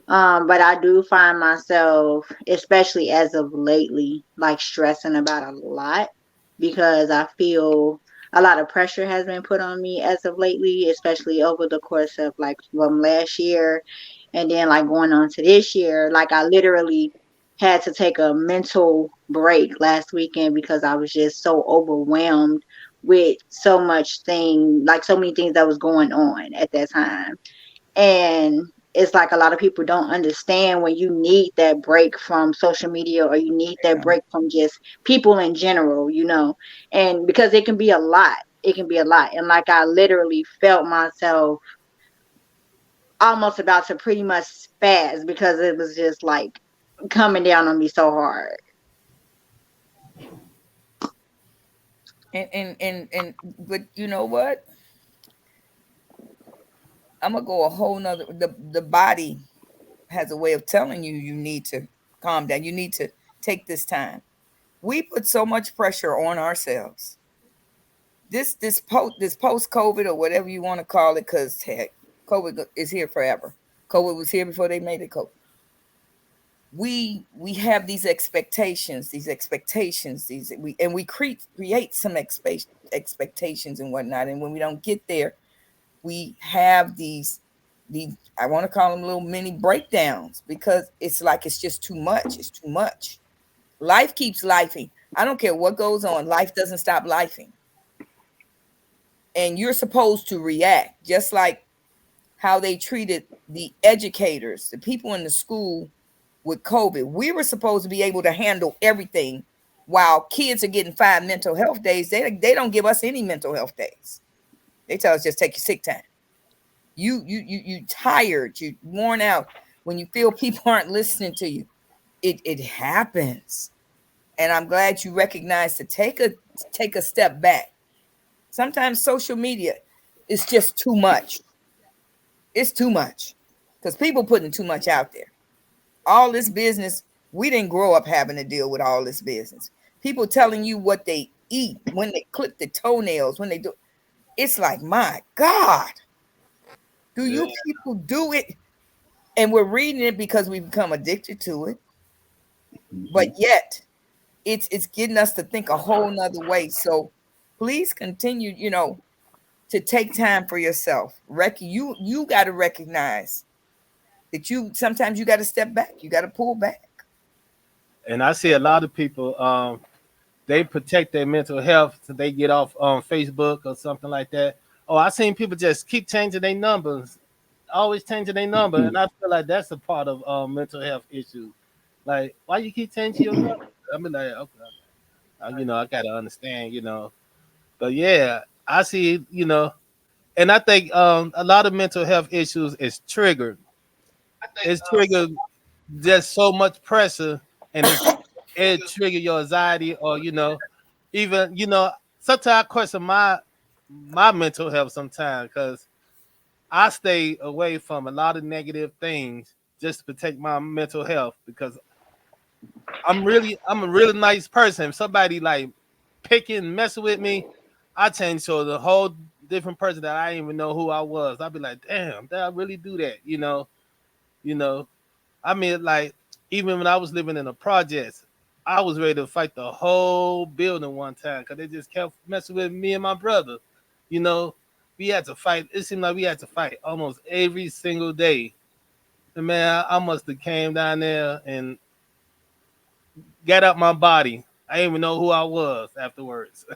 But I do find myself, especially as of lately, like stressing about a lot, because I feel a lot of pressure has been put on me as of lately, especially over the course of like from last year and then like going on to this year. Like I literally had to take a mental break last weekend because I was just so overwhelmed with so many things that was going on at that time. And it's like a lot of people don't understand when you need that break from social media, or you need that break from just people in general, and because it can be a lot. It can be a lot. And like I literally felt myself almost about to pretty much spaz, because it was just like coming down on me so hard. But you know what? I'm gonna go a whole nother. The body has a way of telling you need to calm down. You need to take this time. We put so much pressure on ourselves. This post COVID, or whatever you want to call it, because heck, COVID is here forever. COVID was here before they made it COVID. We have these expectations, we create some expectations and whatnot, and when we don't get there, we have these I want to call them little mini breakdowns, because it's like it's just too much. It's too much. Life keeps lifing. I don't care what goes on. Life doesn't stop lifing. And you're supposed to react, just like how they treated the educators, the people in the school with COVID. We were supposed to be able to handle everything, while kids are getting 5 mental health days. They don't give us any mental health days. They tell us just take your sick time. You tired, you worn out. When you feel people aren't listening to you, it happens. And I'm glad you recognize to take a step back. Sometimes social media is just too much. It's too much, because people putting too much out there. All this business, we didn't grow up having to deal with all this business. People telling you what they eat, when they clip the toenails, when they do. It's like, my God, do you people do it? And we're reading it because we become addicted to it. But yet it's getting us to think a whole nother way. So please continue, to take time for yourself. You got to recognize that sometimes you got to step back. You got to pull back. And I see a lot of people, they protect their mental health so they get off on Facebook or something like that. Oh, I seen people just keep changing their numbers, always changing their number, and I feel like that's a part of mental health issues. Like, why you keep changing your number? I mean, like, okay, I gotta understand, But yeah, I see, and I think a lot of mental health issues is triggered. It's triggered just so much pressure, and it trigger your anxiety, or even sometimes I question my mental health sometimes because I stay away from a lot of negative things just to protect my mental health because I'm a really nice person. If somebody like picking messing with me, I change to the whole different person that I didn't even know who I was. I'd be like, damn, did I really do that? You know. I mean, like, even when I was living in the projects, I was ready to fight the whole building one time because they just kept messing with me and my brother. You know, we had to fight. It seemed like we had to fight almost every single day. And man, I must have came down there and got out my body. I didn't even know who I was afterwards.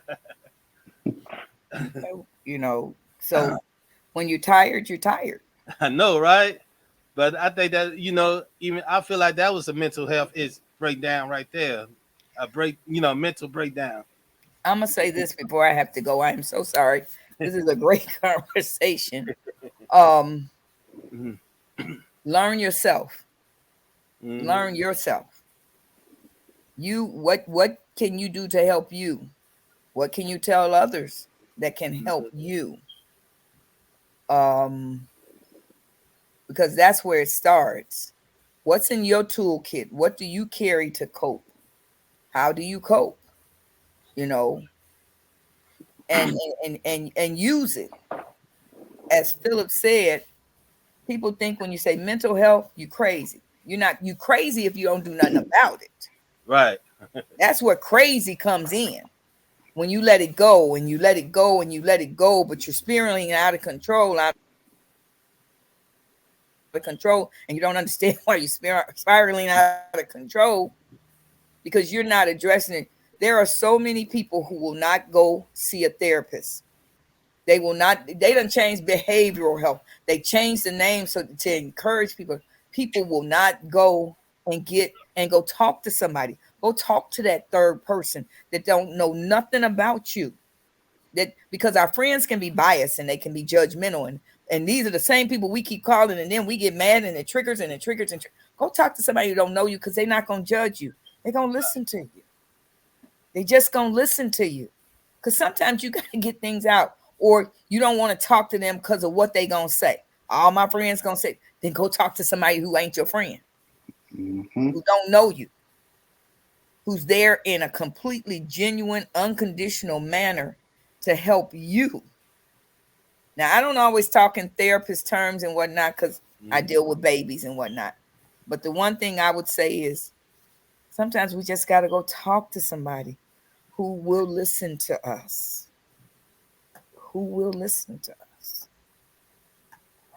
So when you're tired, you're tired. I know, right? But I think that even I feel like that was a mental health is breakdown right there, a mental breakdown. I'm gonna say this before I have to go. I am so sorry. This is a great conversation. Mhm. Learn yourself. Mhm. Learn yourself. What can you do to help you? What can you tell others that can help you? Because that's where it starts. What's in your toolkit? What do you carry to cope? How do you cope? You know, and use it. As Philip said, people think when you say mental health, you crazy. You crazy if you don't do nothing about it. Right. That's where crazy comes in. When you let it go and you let it go and you let it go, but you're spiraling out of control, and you don't understand why you're spiraling out of control because you're not addressing it. There are so many people who will not go see a therapist. They will not. They don't change behavioral health. They change the name so to encourage people. People will not go and go talk to somebody. Go talk to that third person that don't know nothing about you. That because our friends can be biased and they can be judgmental, and these are the same people we keep calling, and then we get mad and it triggers and it triggers go talk to somebody who don't know you because they're not gonna judge you. They're gonna listen to you. They just gonna listen to you. Because sometimes you gotta get things out, or you don't want to talk to them because of what they gonna say. All my friends gonna say, then go talk to somebody who ain't your friend, who don't know you, who's there in a completely genuine, unconditional manner to help you. Now, I don't always talk in therapist terms and whatnot because I deal with babies and whatnot. But the one thing I would say is sometimes we just got to go talk to somebody who will listen to us. Who will listen to us?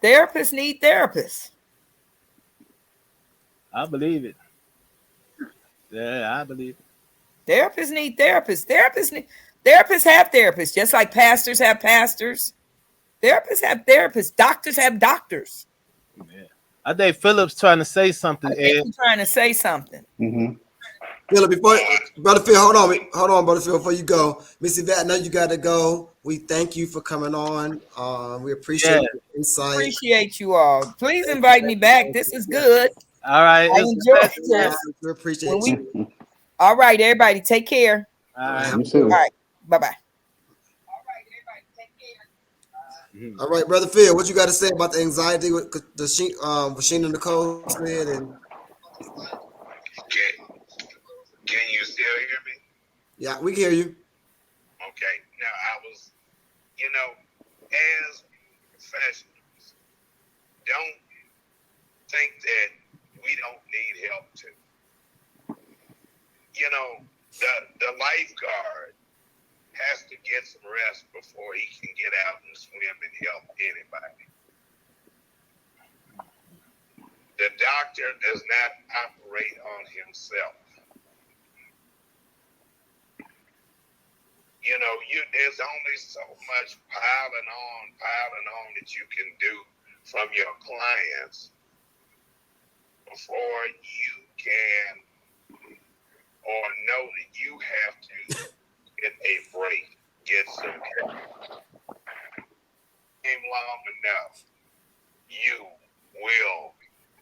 Therapists need therapists. I believe it. Yeah, I believe it. Therapists need therapists. Therapists have therapists, just like pastors have pastors. Therapists have therapists. Doctors have doctors. Yeah. I think Philip's trying to say something, I think Ed. he's trying to say something. Philip, before Brother Phil, hold on, Brother Phil, before you go, Miss Yvette, I know you got to go. We thank you for coming on. We appreciate Yeah. your insight. Appreciate you all. Please invite me back. This is good. All right. I It's enjoyed this. We appreciate you. All right, everybody, take care. all right. You too. All right, bye-bye. All right, Brother Phil, what you got to say about the anxiety with the Sheena Nicole said? And Can you still hear me? yeah, we can hear you. Okay. Now as professionals, don't think that we don't need help too. The lifeguard has to get some rest before he can get out and swim and help anybody. The doctor does not operate on himself. You know, there's only so much piling on that you can do from your clients before you can or know that you have to get a break, get some help. Long enough, you will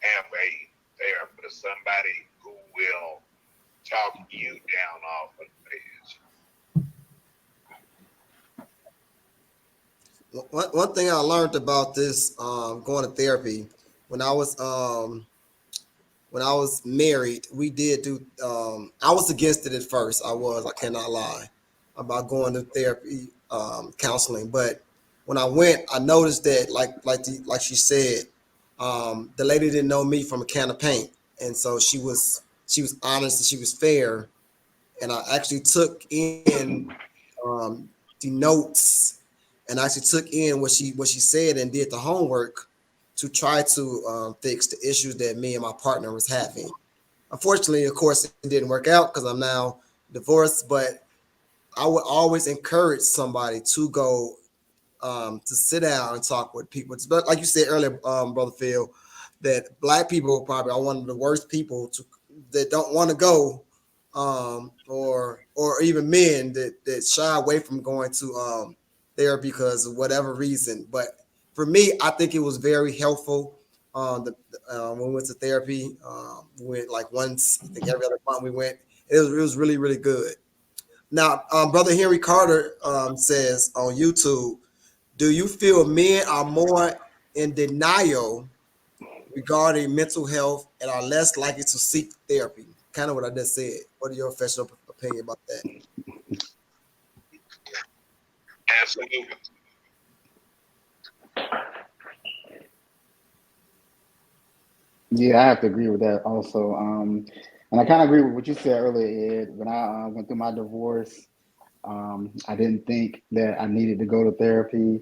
have a therapist, somebody who will talk you down off of the edge. One thing I learned about this going to therapy when I was married, we did do. I was against it at first. I cannot lie about going to therapy, counseling. But when I went, I noticed that, like she said, the lady didn't know me from a can of paint, and so she was honest and she was fair. And I actually took in the notes, and I actually took in what she said and did the homework to try to fix the issues that me and my partner was having. Unfortunately, of course, it didn't work out because I'm now divorced. But I would always encourage somebody to go to sit down and talk with people. But like you said earlier, Brother Phil, that Black people probably are one of the worst people that don't want to go, or even men that shy away from going to therapy because of whatever reason. But for me, I think it was very helpful. When we went to therapy, we went like once, I think every other month we went. It was really, really good. Now, Brother Henry Carter says on YouTube, do you feel men are more in denial regarding mental health and are less likely to seek therapy? Kind of what I just said. What are your professional opinion about that? Absolutely. Yeah, I have to agree with that also. And I kind of agree with what you said earlier, Ed. When I went through my divorce, I didn't think that I needed to go to therapy.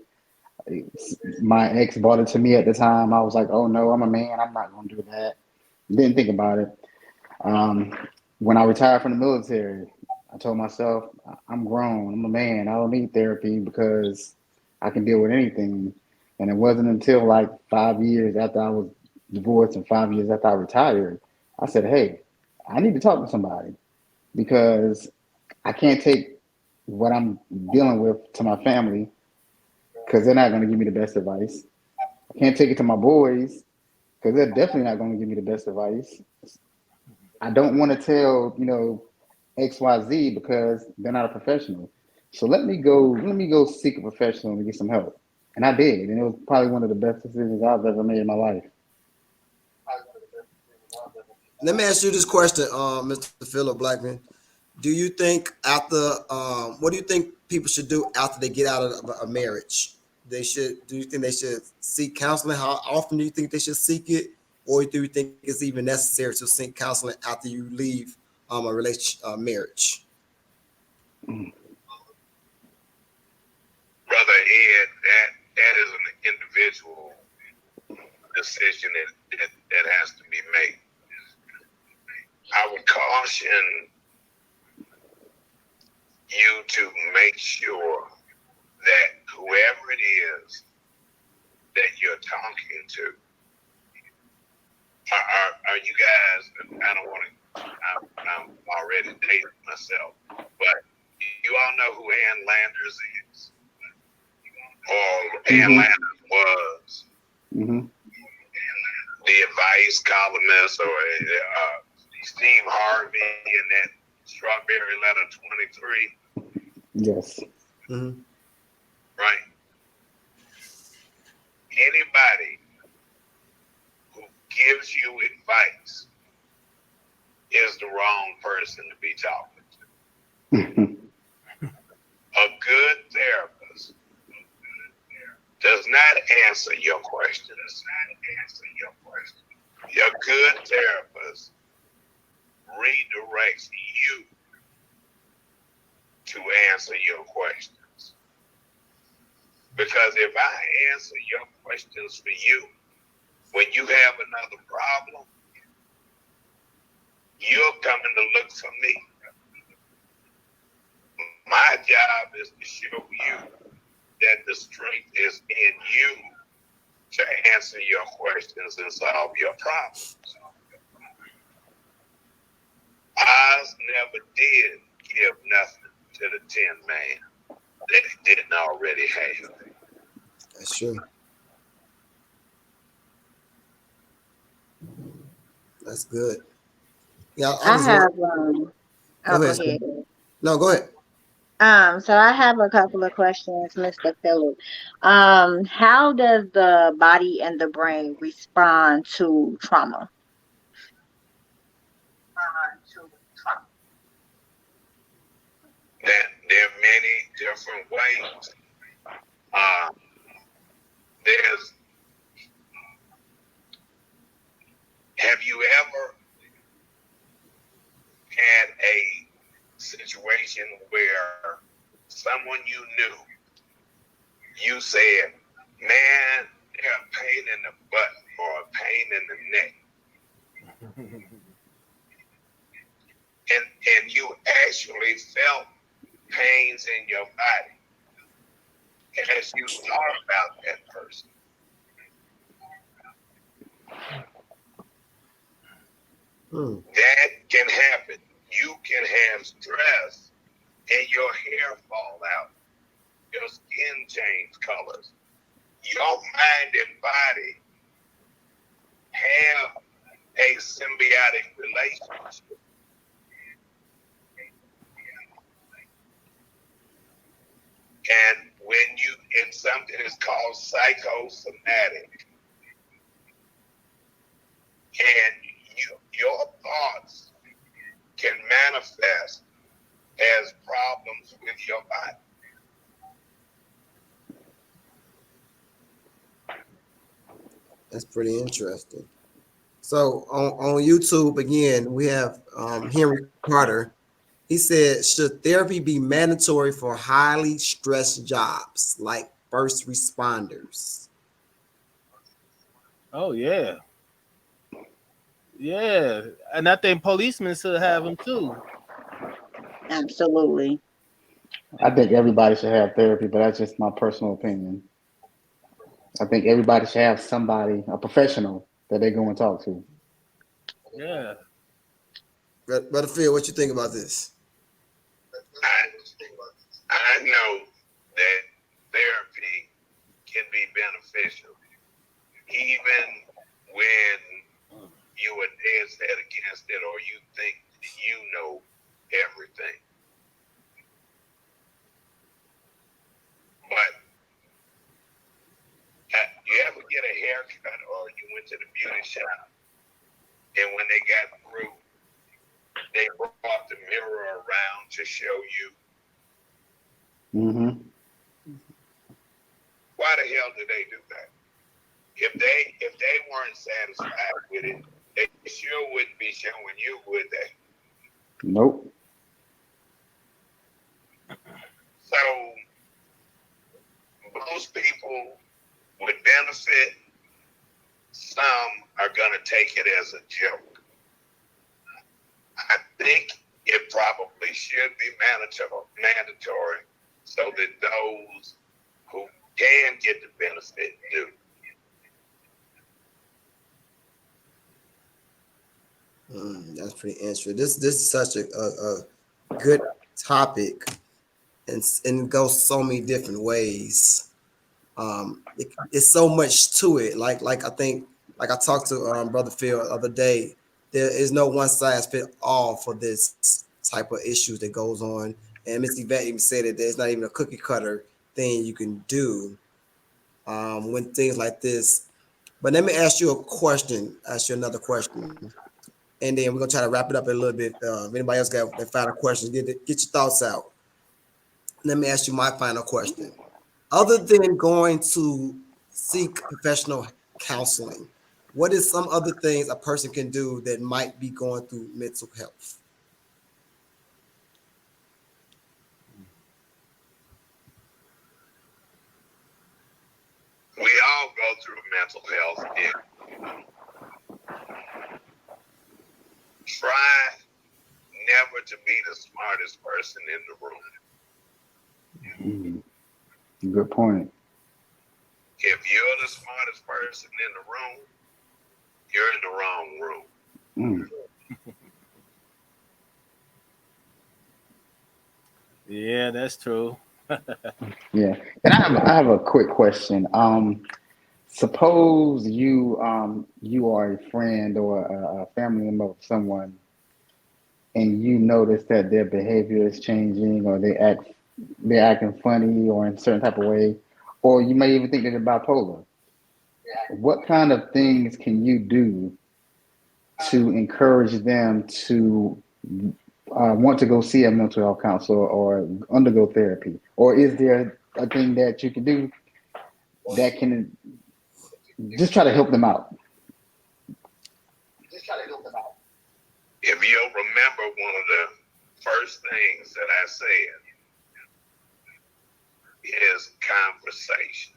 My ex brought it to me at the time. I was like, oh no, I'm a man. I'm not going to do that. Didn't think about it. Um, when I retired from the military, I told myself, I'm grown. I'm a man. I don't need therapy because I can deal with anything. And it wasn't until like 5 years after I was divorced and 5 years after I retired, I said, hey, I need to talk to somebody because I can't take what I'm dealing with to my family because they're not going to give me the best advice. I can't take it to my boys because they're definitely not going to give me the best advice. I don't want to tell, XYZ because they're not a professional. So let me go seek a professional and get some help. And I did. And it was probably one of the best decisions I've ever made in my life. Let me ask you this question, Mr. Philip Blackman. Do you think what do you think people should do after they get out of a marriage? Do you think they should seek counseling? How often do you think they should seek it? Or do you think it's even necessary to seek counseling after you leave a relationship, marriage? Brother Ed, that is an individual decision that has to be made. I would caution you to make sure that whoever it is that you're talking to, are you guys, I don't want to, I'm already dating myself, but you all know who Ann Landers is, or Ann Landers was. Mm-hmm. The advice columnist, or Steve Harvey in that Strawberry Letter 23. Yes. Mm-hmm. Right. Anybody who gives you advice is the wrong person to be talking to. A good therapist does not answer your questions. Your good therapist redirects you to answer your questions. Because if I answer your questions for you, when you have another problem, you're coming to look for me. My job is to show you that the strength is in you to answer your questions and solve your problems. Oz never did give nothing to the Tin Man that he didn't already have. That's true. That's good. Yeah, I I just have want. oh, Go go ahead. Sir. ahead. No, go ahead. So I have a couple of questions, Mr. Phillip. How does the body and the brain respond to trauma? There are many different ways. Uh, there's, have you ever had a situation where someone you knew, you said, man, they're a pain in the butt or a pain in the neck, and you actually felt pains in your body as you thought about that person? That can happen. You can have stress and your hair fall out, your skin change colors. Your mind and body have a symbiotic relationship. And when you, it's something that's called psychosomatic, and your thoughts can manifest as problems with your body. That's pretty interesting. So on YouTube again, we have Henry Carter. He said, should therapy be mandatory for highly stressed jobs like first responders? Oh yeah, yeah, and I think policemen should have them too. Absolutely. I think everybody should have therapy, but that's just my personal opinion. I think everybody should have somebody, a professional, that they go and talk to. Yeah. Brother Phil, what you think about this? I know that therapy can be beneficial, even when you are dead set against it or you think you know everything. But you ever get a haircut or you went to the beauty shop and when they got through, they brought the mirror around to show you? Mm-hmm. Why the hell did they do that? If they weren't satisfied with it, they sure wouldn't be showing you, would they? Nope. So most people would benefit. Some are going to take it as a joke. I think it probably should be mandatory so that those who can get the benefit do. That's pretty interesting. This is such a good topic, and it goes so many different ways. It's so much to it. Like I think, like I talked to Brother Phil the other day, there is no one size fit all for this type of issues that goes on. And Miss Yvette even said that there's not even a cookie cutter thing you can do when things like this. But let me ask you a question. Ask you another question, and then we're gonna try to wrap it up a little bit. If anybody else got their final questions, get your thoughts out. Let me ask you my final question. Other than going to seek professional counseling, what is some other things a person can do that might be going through mental health? We all go through mental health issues. Try never to be the smartest person in the room. Good point. If you're the smartest person in the room, you're in the wrong room. Yeah, that's true. Yeah, and I have a quick question. Suppose you you are a friend or a family member of someone, and you notice that their behavior is changing, or they're acting funny, or in a certain type of way, or you may even think that they're bipolar. What kind of things can you do to encourage them to want to go see a mental health counselor or undergo therapy? Or is there a thing that you can do that can just try to help them out? If you'll remember, one of the first things that I said is conversation.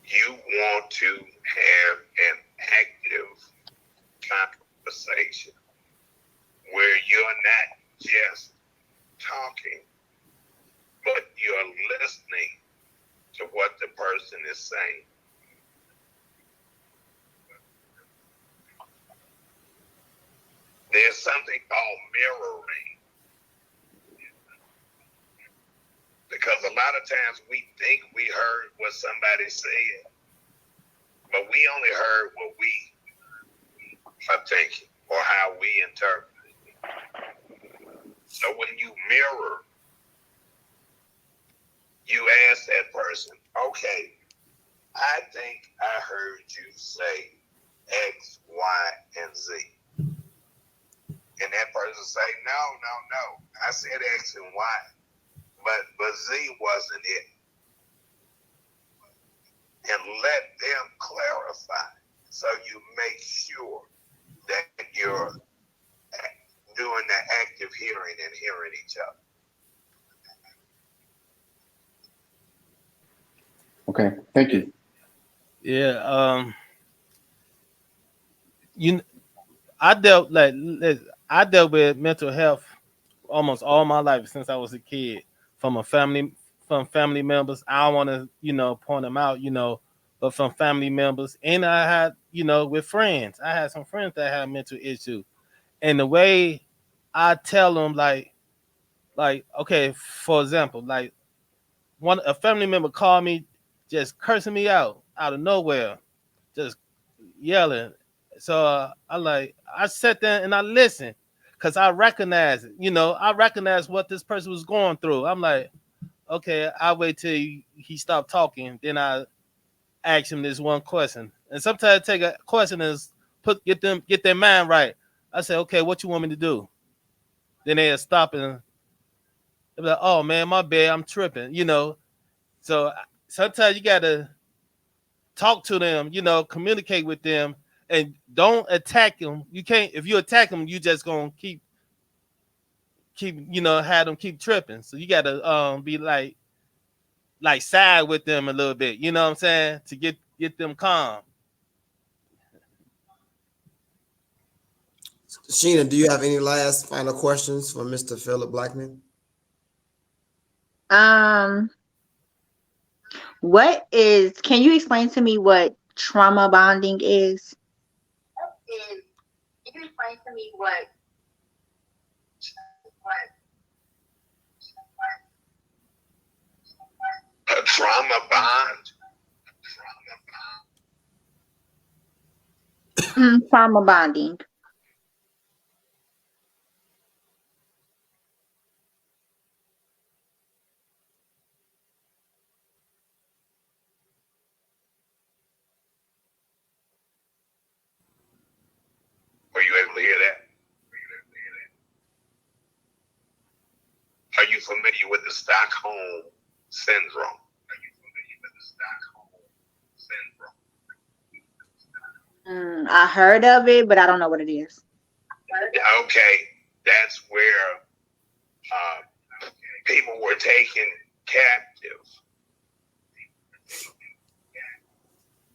You want to have an active conversation where you're not just talking, but you're listening to what the person is saying. There's something called mirroring, because a lot of times we think we heard what somebody said, but we only heard what we are thinking or how we interpret it. So when you mirror, you ask that person, okay, I think I heard you say X, Y, and Z. And that person say, no, I said X and Y, but Z wasn't it. And let them clarify, so you make sure that you're doing the active hearing and hearing each other. Okay, thank you. Yeah. I dealt with mental health almost all my life since I was a kid, from family members. I don't want to point them out, but from family members, and I had with friends. I had some friends that had mental issues, and the way I tell them, like okay, for example, like a family member called me, just cursing me out of nowhere, just yelling. So I sat there and I listened, because I recognize it. I recognize what this person was going through. I'm like, okay, I'll wait till he stopped talking. Then I ask him this one question. And sometimes I take a question and get their mind right. I say, okay, what you want me to do? Then they'll stop and they'll be like, oh man, my bad, I'm tripping. So sometimes you gotta talk to them, communicate with them, and don't attack them. You can't. If you attack them, you just gonna keep have them keep tripping. So you gotta be like side with them a little bit. You know what I'm saying? To get them calm. Sheena, do you have any last final questions for Mr. Philip Blackman? Can you explain to me what trauma bonding is? Can you explain to me what A trauma bond? trauma bonding? Were you able to hear that? Are you familiar with the Stockholm syndrome? I heard of it, but I don't know what it is. Okay, that's where people were taken captive,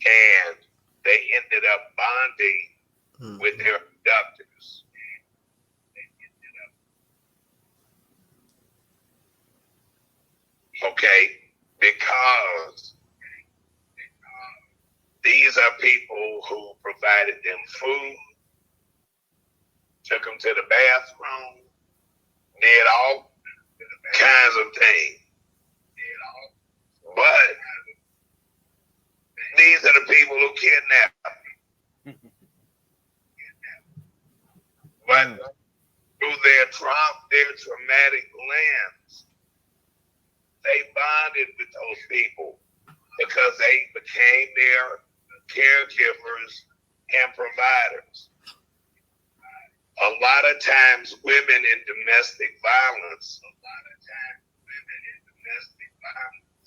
and they ended up bonding with their abductors. Okay, because these are people who provided them food, took them to the bathroom, did all kinds of things. But these are the people who kidnap them. But through their traumatic lens, they bonded with those people because they became their caregivers and providers. A lot of times women in domestic violence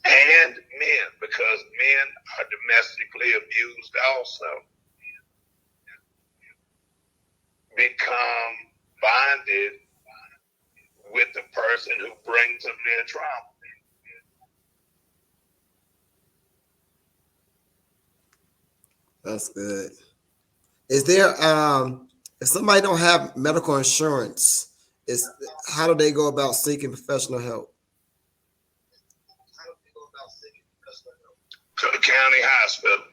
and men, because men are domestically abused also, become bonded with the person who brings them their trauma. That's good. Is there if somebody don't have medical insurance, how do they go about seeking professional help? To the county hospital.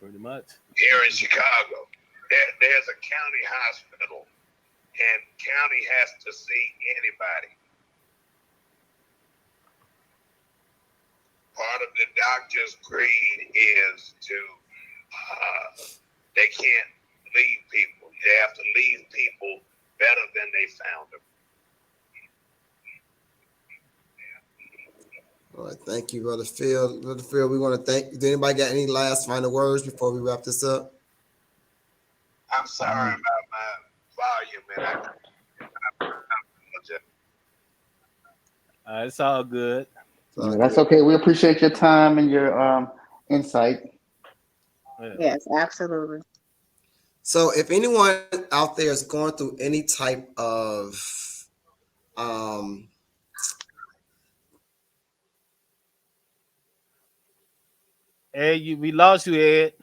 Pretty much. Here in Chicago. There's a county hospital, and county has to see anybody. Part of the doctor's creed is to, they can't leave people. They have to leave people better than they found them. All right, thank you, Brother Phil. Brother Phil, we want to thank. Did anybody got any last final words before we wrap this up? I'm sorry about my volume, and I apologize. It's all good. Yeah, that's okay. We appreciate your time and your insight. Yes, absolutely. So if anyone out there is going through any type of Ed, we lost you, Ed.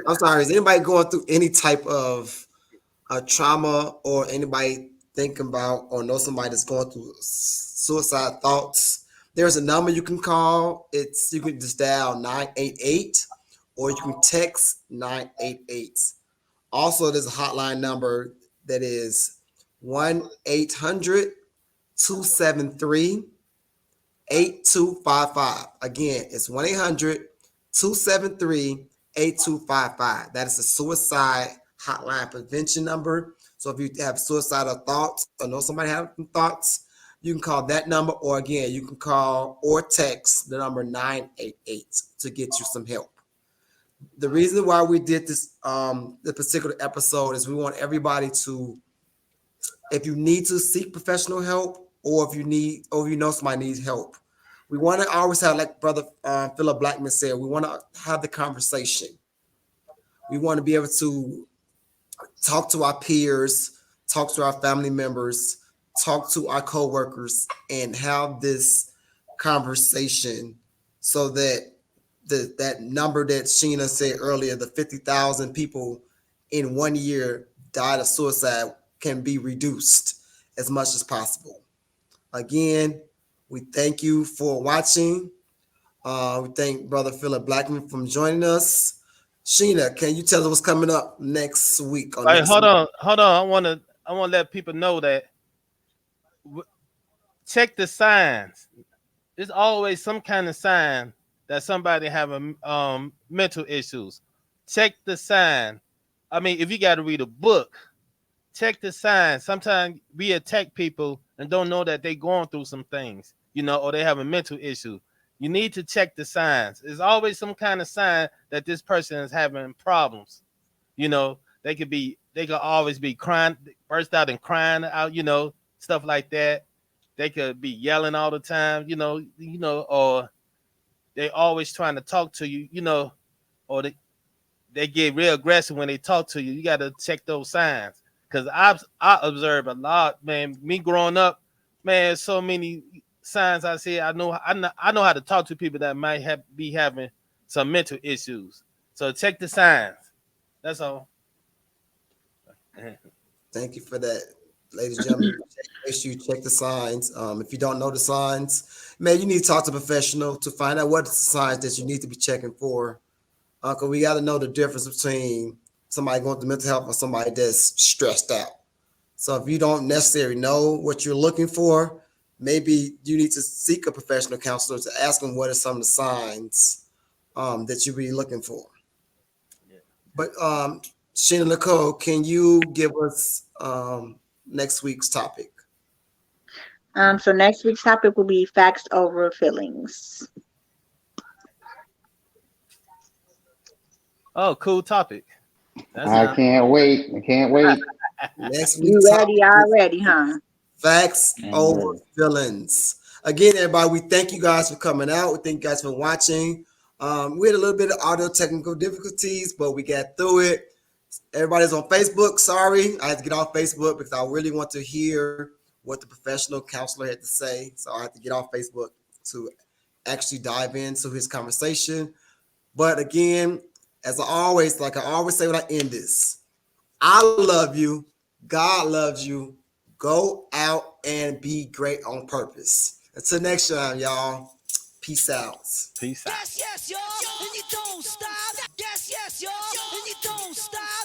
I'm sorry, is anybody going through any type of trauma, or anybody thinking about or know somebody that's going through suicide thoughts, there's a number you can call. You can just dial 988, or you can text 988. Also, there's a hotline number that is 1-800-273-8255. Again, it's 1-800-273-8255. That is the suicide hotline prevention number. So if you have suicidal thoughts or know somebody having thoughts, you can call that number, or again, you can call or text the number 988 to get you some help. The reason why we did this the particular episode is we want everybody to, if you need to seek professional help, or if you know somebody needs help, we want to always have, like Brother Philip Blackman said, we want to have the conversation. We want to be able to talk to our peers, talk to our family members, talk to our coworkers, and have this conversation so that that number that Sheena said earlier, the 50,000 people in 1 year died of suicide, can be reduced as much as possible. Again, we thank you for watching. We thank Brother Philip Blackman for joining us. Sheena, can you tell us what's coming up next week? Hold on. I want to let people know that check the signs. There's always some kind of sign that somebody having mental issues. Check the sign. I mean, if you got to read a book, check the signs. Sometimes we attack people and don't know that they're going through some things, or they have a mental issue. You need to check the signs. There's always some kind of sign that this person is having problems. They could always be crying, burst out and crying out, stuff like that. They could be yelling all the time, or they always trying to talk to you, or they get real aggressive when they talk to you. You got to check those signs, because I observe a lot, man. Me growing up, man, so many signs I see, I know how to talk to people that might be having some mental issues. So check the signs. That's all. Thank you for that, ladies and gentlemen. Make sure you check the signs. If you don't know the signs, man, you need to talk to a professional to find out what the signs that you need to be checking for. Because we got to know the difference between somebody going through mental health or somebody that's stressed out. So if you don't necessarily know what you're looking for, maybe you need to seek a professional counselor to ask them what are some of the signs that you be looking for. Yeah. But Sheena Nicole, can you give us next week's topic? So next week's topic will be facts over feelings. Oh, cool topic. That's I can't wait. I can't wait. Next You week's topic ready is already, huh? facts I'm over ready. feelings. Again, everybody, we thank you guys for coming out. We thank you guys for watching. We had a little bit of audio technical difficulties, but we got through it. Everybody's on Facebook. Sorry, I had to get off Facebook because I really want to hear what the professional counselor had to say. So I had to get off Facebook to actually dive into his conversation. But again, as I always, like I always say when I end this, I love you. God loves you. Go out and be great on purpose. Until next time, y'all. Peace out. peace out. Yes, yes, y'all, and you don't stop. Yes, yes, y'all, and you don't stop.